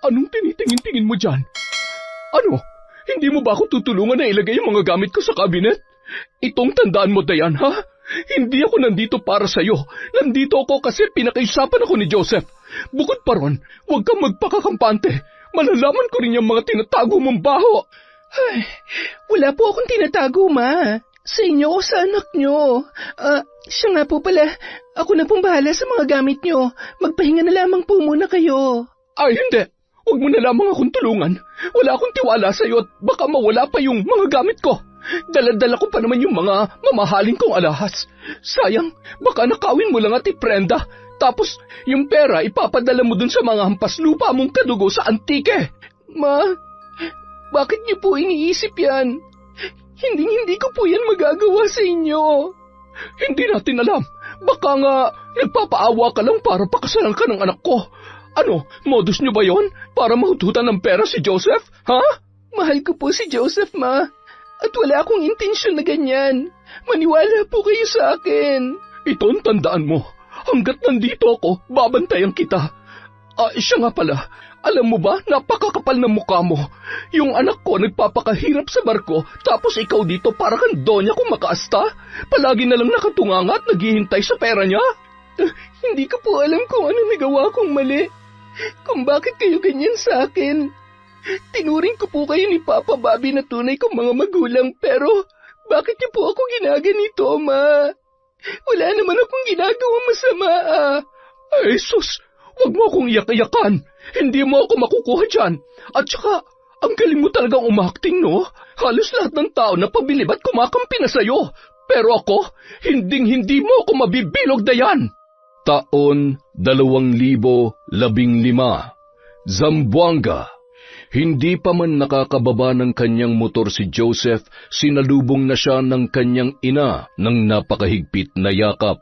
Anong tinitingin-tingin mo dyan? Ano? Hindi mo ba ako tutulungan na ilagay yung mga gamit ko sa cabinet? Itong tandaan mo, Dayan, ha? Hindi ako nandito para sa'yo. Nandito ako kasi pinakaisapan ako ni Joseph. Bukod pa ron, huwag kang magpakakampante. Malalaman ko rin yung mga tinatago mong baho. Ay, wala po akong tinatago, Ma. Sa inyo o sa anak nyo. Siya nga po pala, ako na pong bahala sa mga gamit nyo. Magpahinga na lamang po muna kayo. Ay, hindi. Huwag mo na lamang akong tulungan. Wala akong tiwala sa'yo at baka mawala pa yung mga gamit ko. Dala-dala ko pa naman yung mga mamahalin kong alahas. Sayang, baka nakawin mo lang at iprenda. Tapos, yung pera ipapadala mo dun sa mga hampas lupa mong kadugo sa antike. Ma, bakit niyo po iniisip yan? Hindi ko po yan magagawa sa inyo. Hindi natin alam. Baka nga nagpapaawa ka lang para pakasalan ka ng anak ko. Ano, modus nyo ba yon? Para mahututan ng pera si Joseph? Ha? Mahal ko po si Joseph, Ma. At wala akong intensyon na ganyan. Maniwala po kayo sa akin. Ito ang tandaan mo. Hanggat nandito ako, babantayan kita. Siya nga pala. Alam mo ba, napakakapal ng mukha mo. Yung anak ko nagpapakahirap sa barko, tapos ikaw dito para kang donya kung makaasta. Palagi na lang nakatunganga at naghihintay sa pera niya. Hindi ko po alam kung ano nagawa kong mali. Kung bakit kayo ganyan sa akin. Tinuring ko po kayo ni Papa Bobby na tunay kong mga magulang, pero bakit niyo po ako ginaganito, Ma? Wala naman akong ginagawang masama, Ay, sus! Huwag mo akong iyak-iyakan. Hindi mo ako makukuha dyan. At saka, ang galing mo talagang umakting, no? Halos lahat ng tao na pabilib at kumakampi na sa'yo. Pero ako, hindi mo ako mabibilog, Dayan. Taon 2015, Zamboanga. Hindi pa man nakakababa ng kanyang motor si Joseph, sinalubong na siya ng kanyang ina ng napakahigpit na yakap.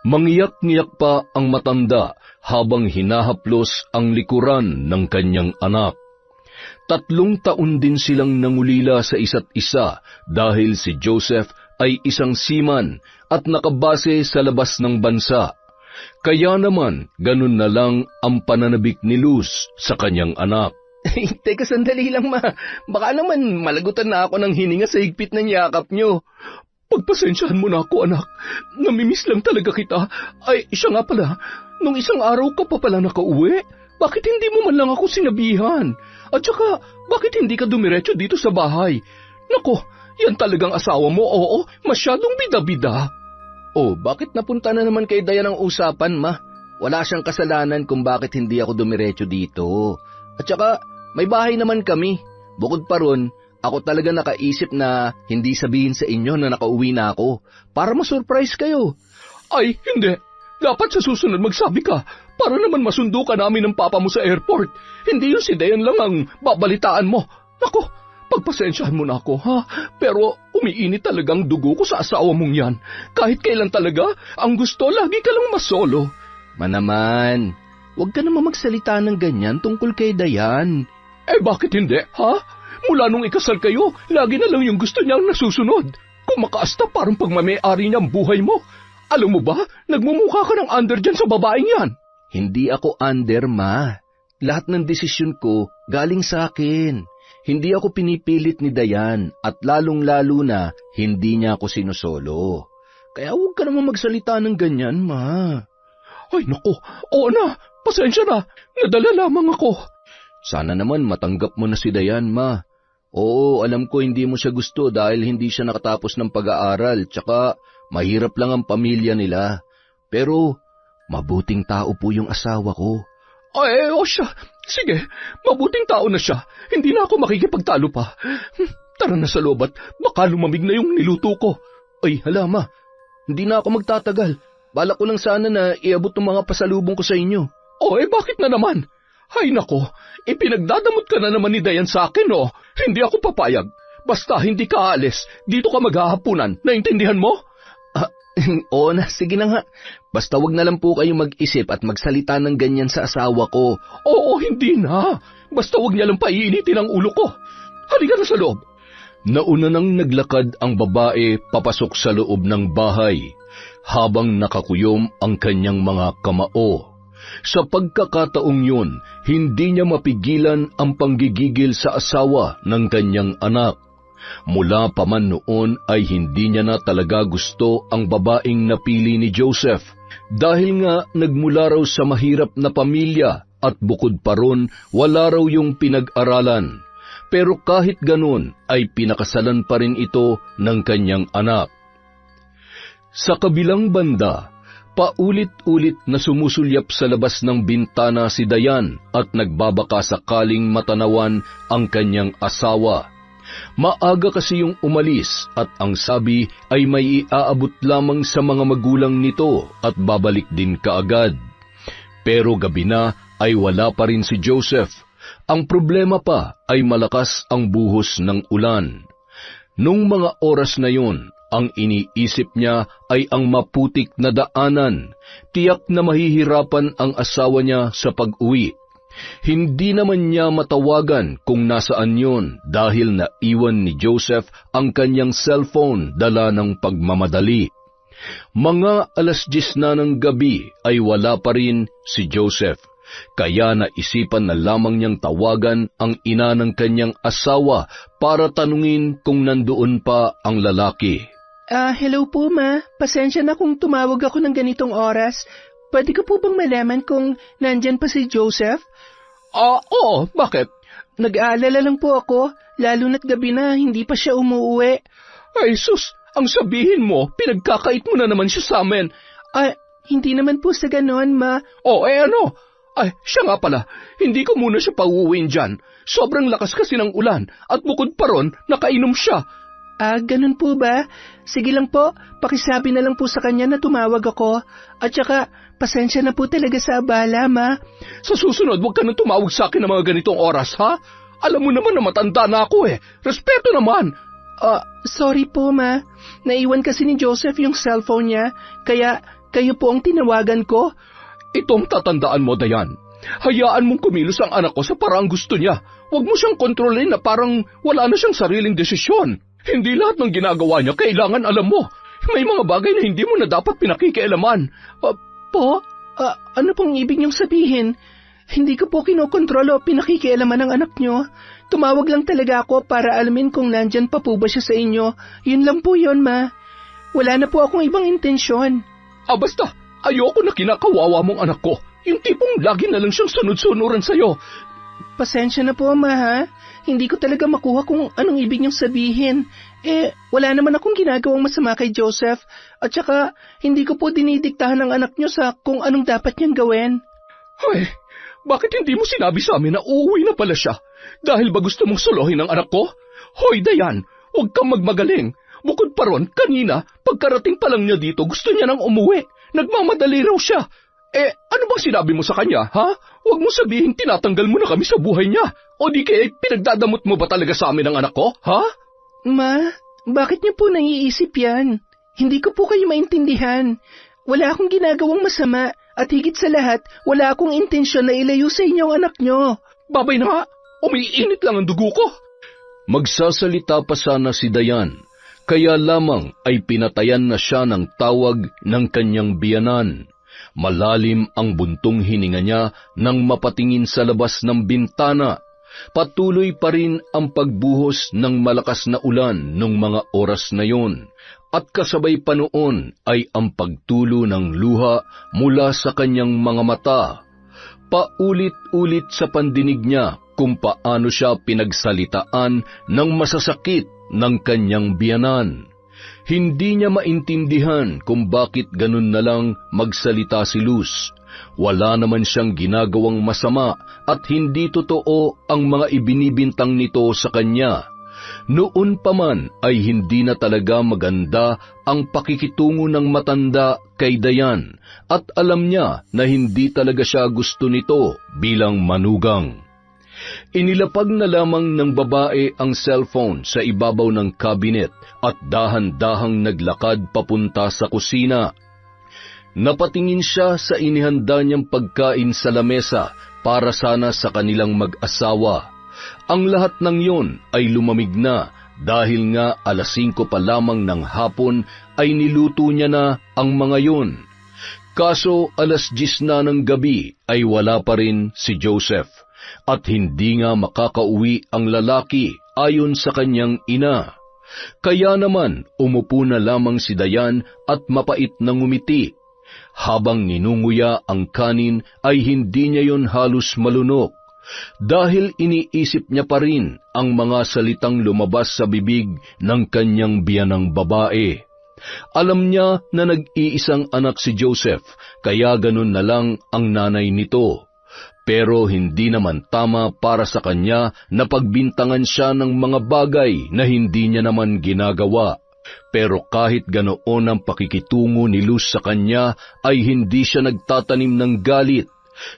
Mangiyak-ngiyak pa ang matanda habang hinahaplos ang likuran ng kanyang anak. 3 taon din silang nangulila sa isa't isa dahil si Joseph ay isang seaman at nakabase sa labas ng bansa. Kaya naman, ganun na lang ang pananabik ni Luz sa kanyang anak. Teka, sandali lang, Ma. Baka naman malagutan na ako ng hininga sa higpit ng yakap nyo. Pagpasensyahan mo na ako, anak. Namimiss lang talaga kita. Ay, siya nga pala, nung isang araw ka pa pala nakauwi, bakit hindi mo man lang ako sinabihan? At saka, bakit hindi ka dumiretso dito sa bahay? Nako, yan talagang asawa mo, oo, masyadong bida-bida. Oh, bakit napunta na naman kay Dayan ang usapan, Ma? Wala siyang kasalanan kung bakit hindi ako dumiretso dito. At saka, may bahay naman kami. Bukod pa ron, ako talaga nakaisip na hindi sabihin sa inyo na nakauwi na ako para ma-surprise kayo. Ay, hindi. Dapat sa susunod magsabi ka para naman masundo ka namin ng papa mo sa airport. Hindi yung si Dayan lang ang babalitaan mo. Nako, pagpasensyahan mo na ako, ha? Pero umiinit talagang dugo ko sa asawa mong yan. Kahit kailan talaga, ang gusto lagi ka lang masolo. Manaman, huwag ka naman magsalita ng ganyan tungkol kay Dayan. Eh bakit hindi, ha? Mula nung ikasal kayo, lagi na lang yung gusto niyang nasusunod. Kung makaasta parang pagmamayari niya ang buhay mo. Alam mo ba, nagmumukha ka ng under dyan sa babaeng yan. Hindi ako under, Ma. Lahat ng desisyon ko galing sa akin. Hindi ako pinipilit ni Dayan at lalong-lalo na hindi niya ako sinusolo. Kaya huwag ka naman magsalita ng ganyan, Ma. Ay naku, oo na, pasensya na, nadala lamang ako. Sana naman matanggap mo na si Dayan, Ma. Oo, alam ko hindi mo siya gusto dahil hindi siya nakatapos ng pag-aaral, tsaka mahirap lang ang pamilya nila. Pero mabuting tao po yung asawa ko. Ay, o siya. Sige, mabuting tao na siya. Hindi na ako makikipagtalo pa. Tara na sa loob at baka lumamig na yung niluto ko. Ay, hala, Ma. Hindi na ako magtatagal. Balak ko lang sana na iabot ng mga pasalubong ko sa inyo. Oh, bakit na naman? Hay nako, ipinagdadamot ka na naman ni Dayan sa akin, oh. Hindi ako papayag. Basta hindi ka aalis, dito ka maghahapunan. Naintindihan mo? Oo na, sige na nga. Basta wag na lang po kayong mag-isip at magsalita ng ganyan sa asawa ko. Oo, hindi na. Basta wag niya lang paiinitin ang ulo ko. Halika na sa loob. Nauna nang naglakad ang babae papasok sa loob ng bahay, habang nakakuyom ang kanyang mga kamao. Sa pagkakataong yun, hindi niya mapigilan ang panggigigil sa asawa ng kanyang anak. Mula pa man noon ay hindi niya na talaga gusto ang babaeng napili ni Joseph dahil nga nagmula raw sa mahirap na pamilya at bukod pa ron wala raw yung pinag-aralan. Pero kahit ganun ay pinakasalan pa rin ito ng kanyang anak. Sa kabilang banda, paulit-ulit na sumusulyap sa labas ng bintana si Dayan at nagbabaka sakaling matanawan ang kanyang asawa. Maaga kasi yung umalis at ang sabi ay may iaabot lamang sa mga magulang nito at babalik din kaagad. Pero gabi na ay wala pa rin si Joseph. Ang problema pa ay malakas ang buhos ng ulan. Nung mga oras na yun, ang iniisip niya ay ang maputik na daanan. Tiyak na mahihirapan ang asawa niya sa pag-uwi. Hindi naman niya matawagan kung nasaan yun dahil naiwan ni Joseph ang kanyang cellphone dala ng pagmamadali. Mga 10:00 na ng gabi ay wala pa rin si Joseph. Kaya naisipan na lamang niyang tawagan ang ina ng kanyang asawa para tanungin kung nandoon pa ang lalaki. Hello po ma. Pasensya na kung tumawag ako ng ganitong oras. Pwede ko po bang malaman kung nandyan pa si Joseph? Oo, bakit? Nag-aalala lang po ako, lalo na't gabi na hindi pa siya umuwi. Ay sus, ang sabihin mo, pinagkakait mo na naman siya sa amin. Hindi naman po sa ganon, ma. Ano? Ay, siya nga pala, hindi ko muna siya pauuwiin dyan. Sobrang lakas kasi ng ulan at bukod pa ron, nakainom siya. Ganun po ba? Sige lang po, pakisabi na lang po sa kanya na tumawag ako. At saka, pasensya na po talaga sa abala, ma. Sa susunod, huwag ka nang tumawag sa akin ng mga ganitong oras, ha? Alam mo naman na matanda na ako eh. Respeto naman. Sorry po, ma. Naiwan kasi ni Joseph yung cellphone niya, kaya kayo po ang tinawagan ko. Itong tatandaan mo, Dayan. Hayaan mong kumilos ang anak ko sa parang gusto niya. Huwag mo siyang kontrolin na parang wala na siyang sariling desisyon. Hindi lahat ng ginagawa niya kailangan alam mo. May mga bagay na hindi mo na dapat pinakikialaman. Ano pong ibig niyong sabihin? Hindi ko po kinokontrol o pinakikialaman ng anak niyo. Tumawag lang talaga ako para alamin kung nandyan pa po ba siya sa inyo. Yun lang po yun, ma. Wala na po akong ibang intensyon. Basta, ayoko na kinakawawa mong anak ko. Yung tipong lagi na lang siyang sunod-sunuran sa'yo. Pasensya na po, ma, ha? Hindi ko talaga makuha kung anong ibig niyong sabihin. Wala naman akong ginagawang masama kay Joseph. At saka, hindi ko po dinidiktahan ng anak niyo sa kung anong dapat niyang gawin. Ay, bakit hindi mo sinabi sa amin na uuwi na pala siya? Dahil ba gusto mong solohin ang anak ko? Hoy, Dayan, huwag kang magmagaling. Bukod pa ron, kanina, pagkarating pa lang niya dito, gusto niya nang umuwi. Nagmamadali raw siya. Ano bang sinabi mo sa kanya, ha? Huwag mo sabihin tinatanggal mo na kami sa buhay niya. O di kaya pinagdadamot mo ba talaga sa amin ang anak ko, ha? Ma, bakit niyo po naiisip yan? Hindi ko po kayo maintindihan. Wala akong ginagawang masama at higit sa lahat, wala akong intensyon na ilayo sa inyo ang anak niyo. Babay na nga, umiinit lang ang dugo ko. Magsasalita pa sana si Dayan, kaya lamang ay pinatayan na siya ng tawag ng kanyang biyanan. Malalim ang buntong hininga niya nang mapatingin sa labas ng bintana. Patuloy pa rin ang pagbuhos ng malakas na ulan nung mga oras na yon, at kasabay pa noon ay ang pagtulo ng luha mula sa kanyang mga mata. Paulit-ulit sa pandinig niya kung paano siya pinagsalitaan ng masasakit ng kanyang biyanan. Hindi niya maintindihan kung bakit ganun na lang magsalita si Luz. Wala naman siyang ginagawang masama at hindi totoo ang mga ibinibintang nito sa kanya. Noon pa man ay hindi na talaga maganda ang pakikitungo ng matanda kay Dayan at alam niya na hindi talaga siya gusto nito bilang manugang. Inilapag na lamang ng babae ang cellphone sa ibabaw ng cabinet at dahan-dahang naglakad papunta sa kusina. Napatingin siya sa inihanda niyang pagkain sa lamesa para sana sa kanilang mag-asawa. Ang lahat ng yon ay lumamig na dahil nga 5:00 pa lamang ng hapon ay niluto niya na ang mga yon. Kaso 10:00 na ng gabi ay wala pa rin si Joseph at hindi nga makakauwi ang lalaki ayon sa kanyang ina. Kaya naman umupo na lamang si Dayan at mapait na ngumiti. Habang ninunguya ang kanin ay hindi niya yon halos malunok dahil iniisip niya pa rin ang mga salitang lumabas sa bibig ng kanyang biyanang babae. Alam niya na nag-iisang anak si Joseph, kaya ganun na lang ang nanay nito. Pero hindi naman tama para sa kanya na pagbintangan siya ng mga bagay na hindi niya naman ginagawa. Pero kahit ganoon ang pakikitungo ni Luz sa kanya, ay hindi siya nagtatanim ng galit.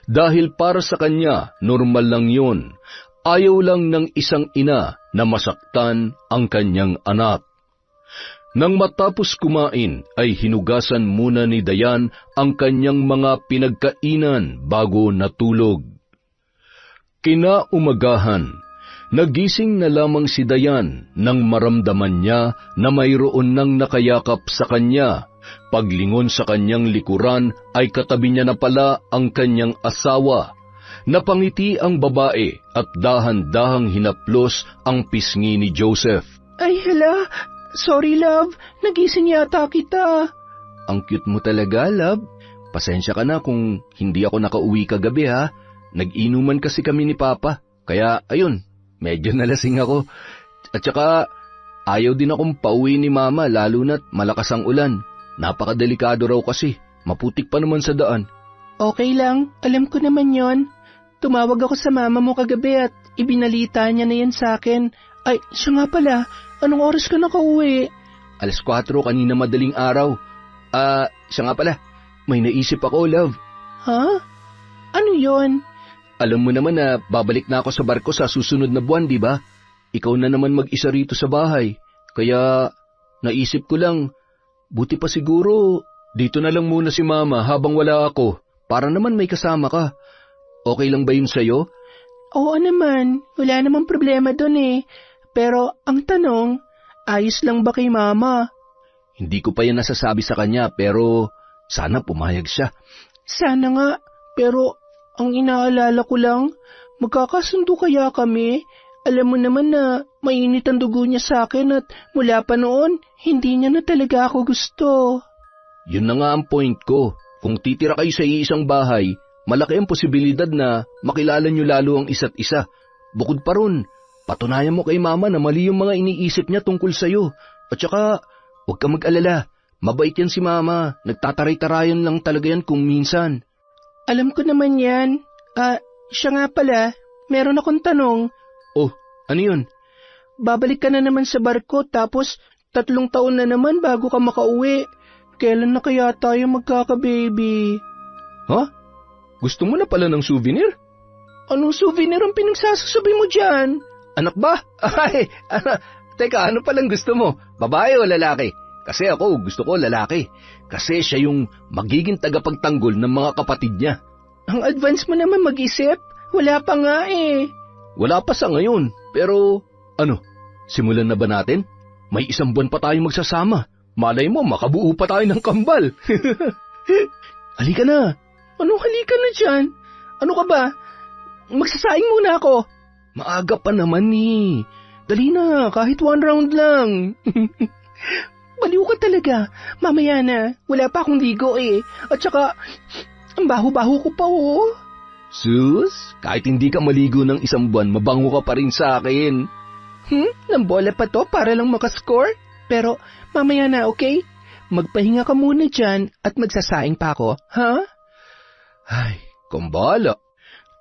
Dahil para sa kanya, normal lang yun. Ayaw lang ng isang ina na masaktan ang kanyang anak. Nang matapos kumain ay hinugasan muna ni Dayan ang kanyang mga pinagkainan bago natulog. Kinaumagahan, nagising na lamang si Dayan nang maramdaman niya na mayroon nang nakayakap sa kanya. Paglingon sa kanyang likuran ay katabi niya na pala ang kanyang asawa. Napangiti ang babae at dahan-dahang hinaplos ang pisngi ni Joseph. Ay hala, sorry love, nagising yata kita. Ang cute mo talaga, love. Pasensya ka na kung hindi ako nakauwi kagabi ha. Nag-inuman kasi kami ni Papa. Kaya ayun, medyo nalasing ako. At saka ayaw din akong pauwi ni Mama lalo na't malakas ang ulan. Napakadelikado raw kasi. Maputik pa naman sa daan. Okay lang, alam ko naman yon. Tumawag ako sa mama mo kagabi at ibinalita niya na yan sa akin. Ay, siya nga pala, anong oras ka nakauwi? 4:00 kanina madaling araw. Siya nga pala, may naisip ako, love. Ha? Ano yon? Alam mo naman na babalik na ako sa barko sa susunod na buwan, di ba? Ikaw na naman mag-isa rito sa bahay. Kaya naisip ko lang, buti pa siguro dito na lang muna si Mama habang wala ako, para naman may kasama ka. Okay lang ba yun sa'yo? Oo naman, wala namang problema dun eh. Pero ang tanong, ayos lang ba kay Mama? Hindi ko pa yan nasasabi sa kanya pero sana pumayag siya. Sana nga, pero ang inaalala ko lang, magkakasundo kaya kami? Alam mo naman na mainit ang dugo niya sa akin at mula pa noon, hindi niya na talaga ako gusto. Yun na nga ang point ko. Kung titira kayo sa iisang bahay, malaki ang posibilidad na makilala niyo lalo ang isa't isa. Bukod pa ron, patunayan mo kay Mama na mali yung mga iniisip niya tungkol sa'yo. At saka, huwag ka mag-alala. Mabait yan si Mama. Nagtataray-tarayan lang talaga yan kung minsan. Alam ko naman yan. Siya nga pala, meron akong tanong. Oh, ano yun? Babalik ka na naman sa barko tapos 3 taon na naman bago ka makauwi. Kailan na kaya tayo magkaka-baby? Ha? Gusto mo na pala ng souvenir? Anong souvenir ang pinagsasasabi mo dyan? Anak ba? Ay, teka, ano palang gusto mo? Babae o lalaki? Kasi ako, gusto ko lalaki. Kasi siya yung magiging tagapagtanggol ng mga kapatid niya. Ang advance mo naman mag-isip. Wala pa nga eh. Wala pa sa ngayon, pero ano, simulan na ba natin? May 1 buwan pa tayong magsasama. Malay mo, makabuo pa tayo ng kambal. Halika na. Anong halika na dyan? Ano ka ba? Magsasaing muna ako. Maaga pa naman eh. Dali na, kahit 1 round lang. Baliw ka talaga. Mamaya na, wala pa akong ligo eh. At saka, ang baho-baho ko pa oh. Sus, kahit hindi ka maligo ng 1 buwan, mabango ka pa rin sa akin. Nambola pa to para lang makascore? Pero mamaya na, okay? Magpahinga ka muna dyan at magsasaing pa ako, ha? Ay, kumbala.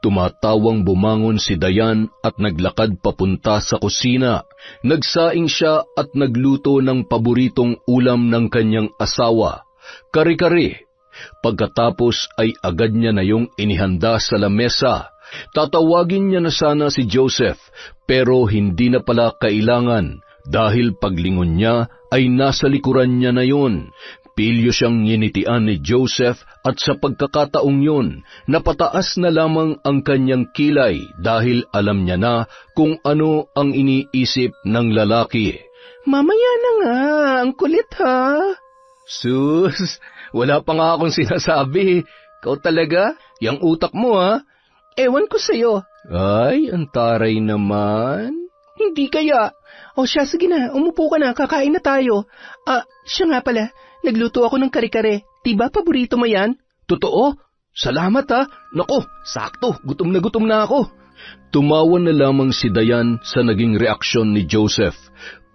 Tumatawang bumangon si Dayan at naglakad papunta sa kusina. Nagsaing siya at nagluto ng paboritong ulam ng kanyang asawa, kare-kare. Pagkatapos ay agad niya na yung inihanda sa lamesa. Tatawagin niya na sana si Joseph, pero hindi na pala kailangan dahil paglingon niya ay nasa likuran niya na yun. Pilyo siyang nginitian ni Joseph at sa pagkakataong yun, napataas na lamang ang kanyang kilay dahil alam niya na kung ano ang iniisip ng lalaki. Mamaya na nga, ang kulit ha. Sus, Wala pa nga akong sinasabi. Ikaw talaga? Yang utak mo, ha? Ewan ko sa'yo. Ay, ang taray naman. Hindi kaya. O siya, sige na, umupo ka na, kakain na tayo. Siya nga pala, nagluto ako ng kare-kare. Diba paborito mo yan? Totoo? Salamat, ha? Naku, sakto, gutom na ako. Tumawa na lamang si Dayan sa naging reaksyon ni Joseph.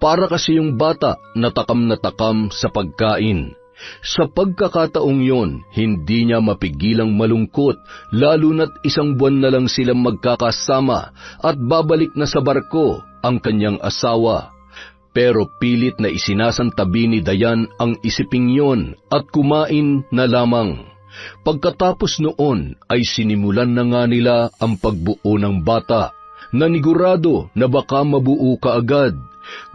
Para kasi yung bata na takam sa pagkain. Sa pagkakataong yon, hindi niya mapigilang malungkot, lalo na't 1 buwan na lang silang magkakasama at babalik na sa barko ang kanyang asawa. Pero pilit na isinasantabi ni Dayan ang isiping yon at kumain na lamang. Pagkatapos noon ay sinimulan na nga nila ang pagbuo ng bata, nanigurado na baka mabuo kaagad.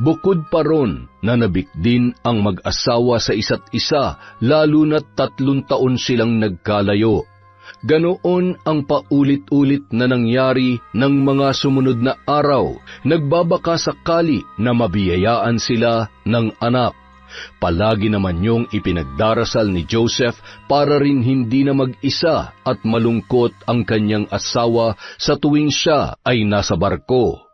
Bukod pa ron, nanabik din ang mag-asawa sa isa't isa, lalo na't 3 taon silang nagkalayo. Ganoon ang paulit-ulit na nangyari ng mga sumunod na araw, nagbabaka sakali na mabiyayaan sila ng anak. Palagi naman yung ipinagdarasal ni Joseph para rin hindi na mag-isa at malungkot ang kanyang asawa sa tuwing siya ay nasa barko.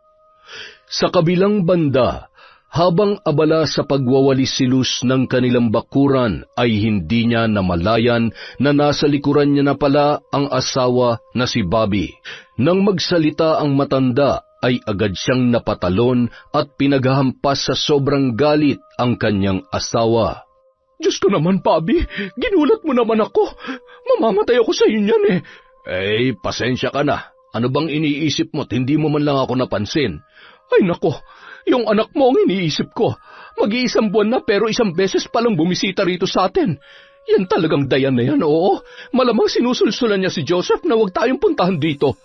Sa kabilang banda, habang abala sa pagwawalis silus ng kanilang bakuran ay hindi niya namalayan na nasa likuran niya na pala ang asawa na si Bobby. Nang magsalita ang matanda ay agad siyang napatalon at pinaghahampas sa sobrang galit ang kanyang asawa. Diyos ko naman, Bobby, ginulat mo naman ako. Mamamatay ako sa inyan Pasensya ka na. Ano bang iniisip mo't hindi mo man lang ako napansin? Ay nako, yung anak mo ang iniisip ko. Mag-1 buwan na pero 1 beses palang bumisita rito sa atin. Yan talagang Dayan na yan, oo. Malamang sinusulsulan niya si Joseph na huwag tayong puntahan dito.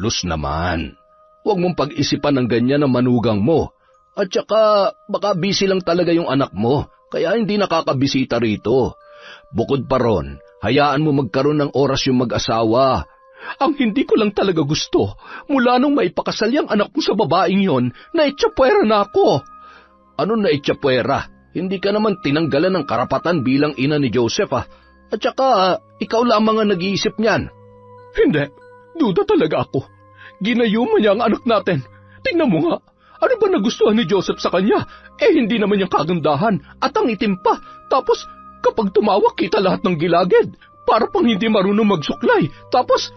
Luz naman, huwag mong pag-isipan ng ganyan na manugang mo. At saka, baka busy lang talaga yung anak mo, kaya hindi nakakabisita rito. Bukod pa ron, hayaan mo magkaroon ng oras yung mag-asawa. Ang hindi ko lang talaga gusto, mula nung maipakasal yung anak mo sa babaeng yon, naitsapwera na ako. Ano naitsapwera? Hindi ka naman tinanggalan ng karapatan bilang ina ni Joseph, ah. At saka, ikaw lamang ang nag-iisip niyan. Hindi, duda talaga ako. Ginayuman niya ang anak natin. Tingnan mo nga, ano ba nagustuhan ni Joseph sa kanya? Hindi naman niyang kagandahan at ang itim pa. Tapos, kapag tumawak kita lahat ng gilagid, para pang hindi marunong magsuklay. Tapos,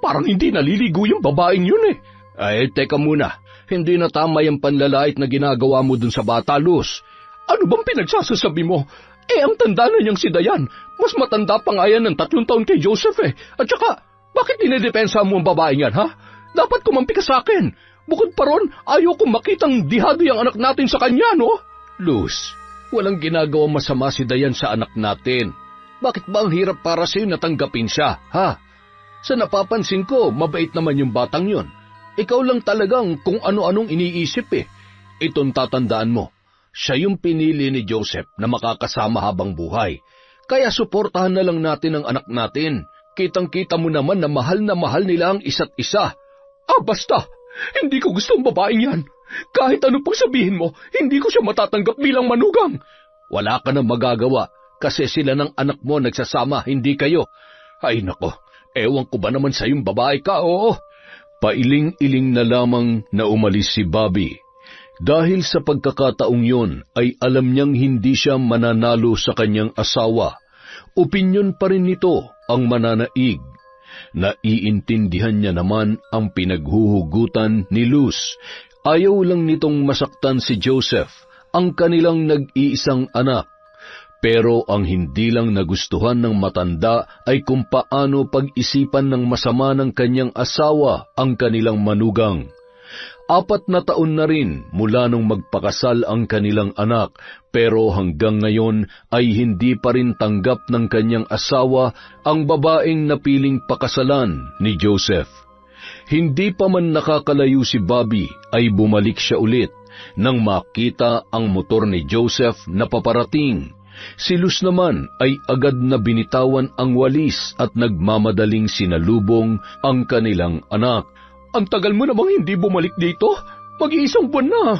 parang hindi naliligo yung babaeng yun Ay, teka muna. Hindi na tama yung panlalait na ginagawa mo dun sa bata, Luz. Ano bang pinagsasasabi mo? Ang tanda na niyang si Dayan. Mas matanda pa nga yan ng 3 taon kay Joseph At saka, bakit dinidepensa mo ang babaeng yan, ha? Dapat kumampi ka sa akin. Bukod pa ron, ayaw kong makitang dihado yung anak natin sa kanya, no? Luz, walang ginagawang masama si Dayan sa anak natin. Bakit ba ang hirap para sa'yo natanggapin siya, ha? Sa napapansin ko, mabait naman yung batang yon. Ikaw lang talagang kung ano-anong iniisip Itong tatandaan mo, siya yung pinili ni Joseph na makakasama habang buhay. Kaya suportahan na lang natin ang anak natin. Kitang-kita mo naman na mahal nila ang isa't isa. Basta! Hindi ko gusto ang babaeng yan. Kahit ano pang sabihin mo, hindi ko siya matatanggap bilang manugang. Wala ka na magagawa kasi sila ng anak mo nagsasama, hindi kayo. Ay nako, ewan ko ba naman sa yung babae ka, oo. Pailing-iling na lamang na umalis si Bobby. Dahil sa pagkakataong yon ay alam niyang hindi siya mananalo sa kanyang asawa. Opinyon pa rin nito ang mananaig. Naiintindihan niya naman ang pinaghuhugutan ni Luz. Ayaw lang nitong masaktan si Joseph, ang kanilang nag-iisang anak. Pero ang hindi lang nagustuhan ng matanda ay kung paano pag-isipan ng masama ng kanyang asawa ang kanilang manugang. 4 na taon na rin mula nung magpakasal ang kanilang anak, pero hanggang ngayon ay hindi pa rin tanggap ng kanyang asawa ang babaeng napiling pakasalan ni Joseph. Hindi pa man nakakalayo si Bobby ay bumalik siya ulit nang makita ang motor ni Joseph na paparating. Si Luz naman ay agad na binitawan ang walis at nagmamadaling sinalubong ang kanilang anak. Ang tagal mo namang hindi bumalik dito. Mag-1 buwan na.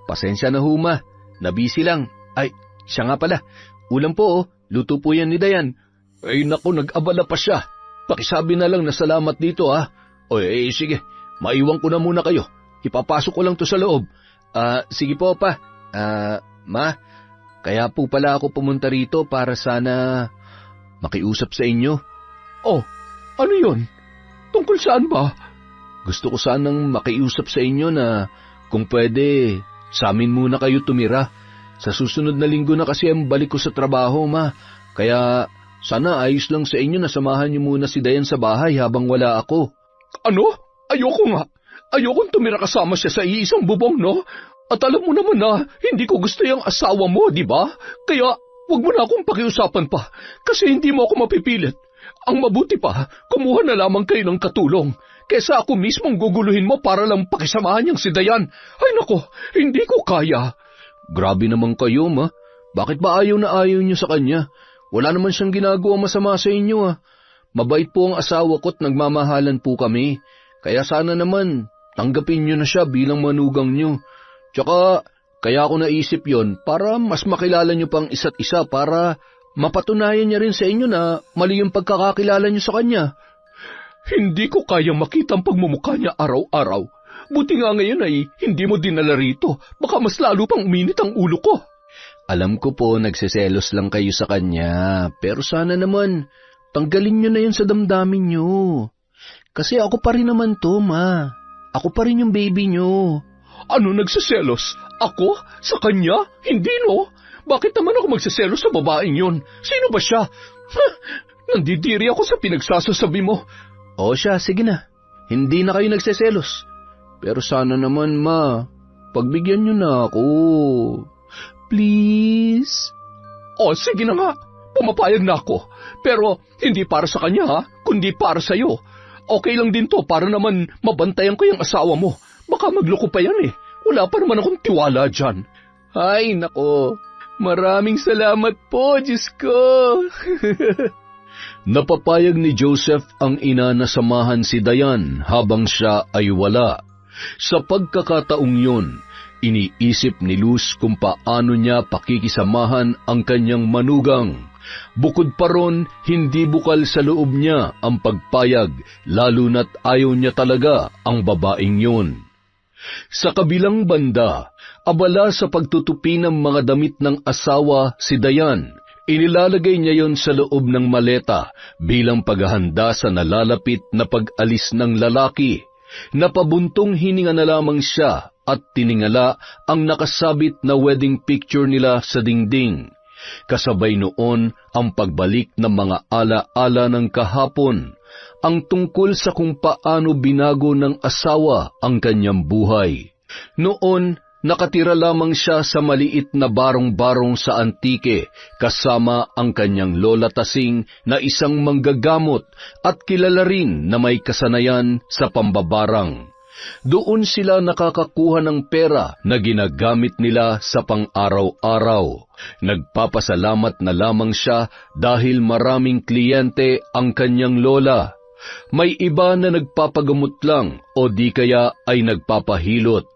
Pasensya na huma. Nabisi lang. Ay, siya nga pala. Ulam po Luto po yan ni Dayan. Ay naku, nag-abala pa siya. Pakisabi na lang na salamat dito ha. O sige, maiwan ko na muna kayo. Ipapasok ko lang to sa loob. Sige po pa. Ma, kaya po pala ako pumunta rito para sana makiusap sa inyo. Oh, ano yun? Tungkol saan ba? Gusto ko sanang makiusap sa inyo na kung pwede, sa amin muna kayo tumira. Sa susunod na linggo na kasi ang balik ko sa trabaho, ma. Kaya sana ayos lang sa inyo na samahan niyo muna si Dayan sa bahay habang wala ako. Ano? Ayoko nga. Ayokong tumira kasama siya sa iisang bubong, no? At alam mo naman na hindi ko gusto yung asawa mo, di ba? Kaya wag mo na akong pakiusapan pa kasi hindi mo ako mapipilit. Ang mabuti pa, kumuha na lamang kayo ng katulong kesa ako mismong guguluhin mo para lang pakisamahan niyang si Dayan. Ay nako, hindi ko kaya. Grabe naman kayo, ma. Bakit ba ayaw na ayaw niyo sa kanya? Wala naman siyang ginagawa masama sa inyo, ah. Mabait po ang asawa ko't nagmamahalan po kami. Kaya sana naman, tanggapin niyo na siya bilang manugang niyo. Tsaka, kaya ako naisip yon para mas makilala niyo pang isa't isa para mapatunayan niya rin sa inyo na mali yung pagkakakilala niyo sa kanya. Hindi ko kayang makita ang pagmumukha niya araw-araw. Buti nga ngayon ay hindi mo dinala rito. Baka mas lalo pang uminit ang ulo ko. Alam ko po nagseselos lang kayo sa kanya, pero sana naman tanggalin niyo na yun sa damdamin niyo. Kasi ako pa rin naman to, ma. Ako pa rin yung baby niyo. Ano nagseselos? Ako? Sa kanya? Hindi no? Bakit naman ako magseselos sa babaeng yun? Sino ba siya? Nandidiri ako sa pinagsasasabi mo. O siya, sige na. Hindi na kayo nagseselos. Pero sana naman, ma, pagbigyan niyo na ako. Please? O, sige na nga. Pumapayag na ako. Pero hindi para sa kanya, ha? Kundi para sa'yo. Okay lang din to para naman mabantayan ko yung asawa mo. Baka magloko pa yan eh. Wala pa naman akong tiwala dyan. Ay, nako. Maraming salamat po, Diyos ko. Napapayag ni Joseph ang ina na samahan si Dayan habang siya ay wala. Sa pagkakataong yun, iniisip ni Luz kung paano niya pakikisamahan ang kanyang manugang. Bukod pa ron, hindi bukal sa loob niya ang pagpayag, lalo na't ayaw niya talaga ang babaeng yun. Sa kabilang banda, abala sa pagtutupi ng mga damit ng asawa si Dayan. Inilalagay niya yon sa loob ng maleta bilang paghahanda sa nalalapit na pag-alis ng lalaki. Napabuntong hininga na lamang siya at tiningala ang nakasabit na wedding picture nila sa dingding. Kasabay noon ang pagbalik ng mga ala-ala ng kahapon, ang tungkol sa kung paano binago ng asawa ang kanyang buhay. Noon, nakatira lamang siya sa maliit na barong-barong sa Antique kasama ang kanyang lola Tasing na isang manggagamot at kilala rin na may kasanayan sa pambabarang. Doon sila nakakakuha ng pera na ginagamit nila sa pang-araw-araw. Nagpapasalamat na lamang siya dahil maraming kliyente ang kanyang lola. May iba na nagpapagamot lang o di kaya ay nagpapahilot.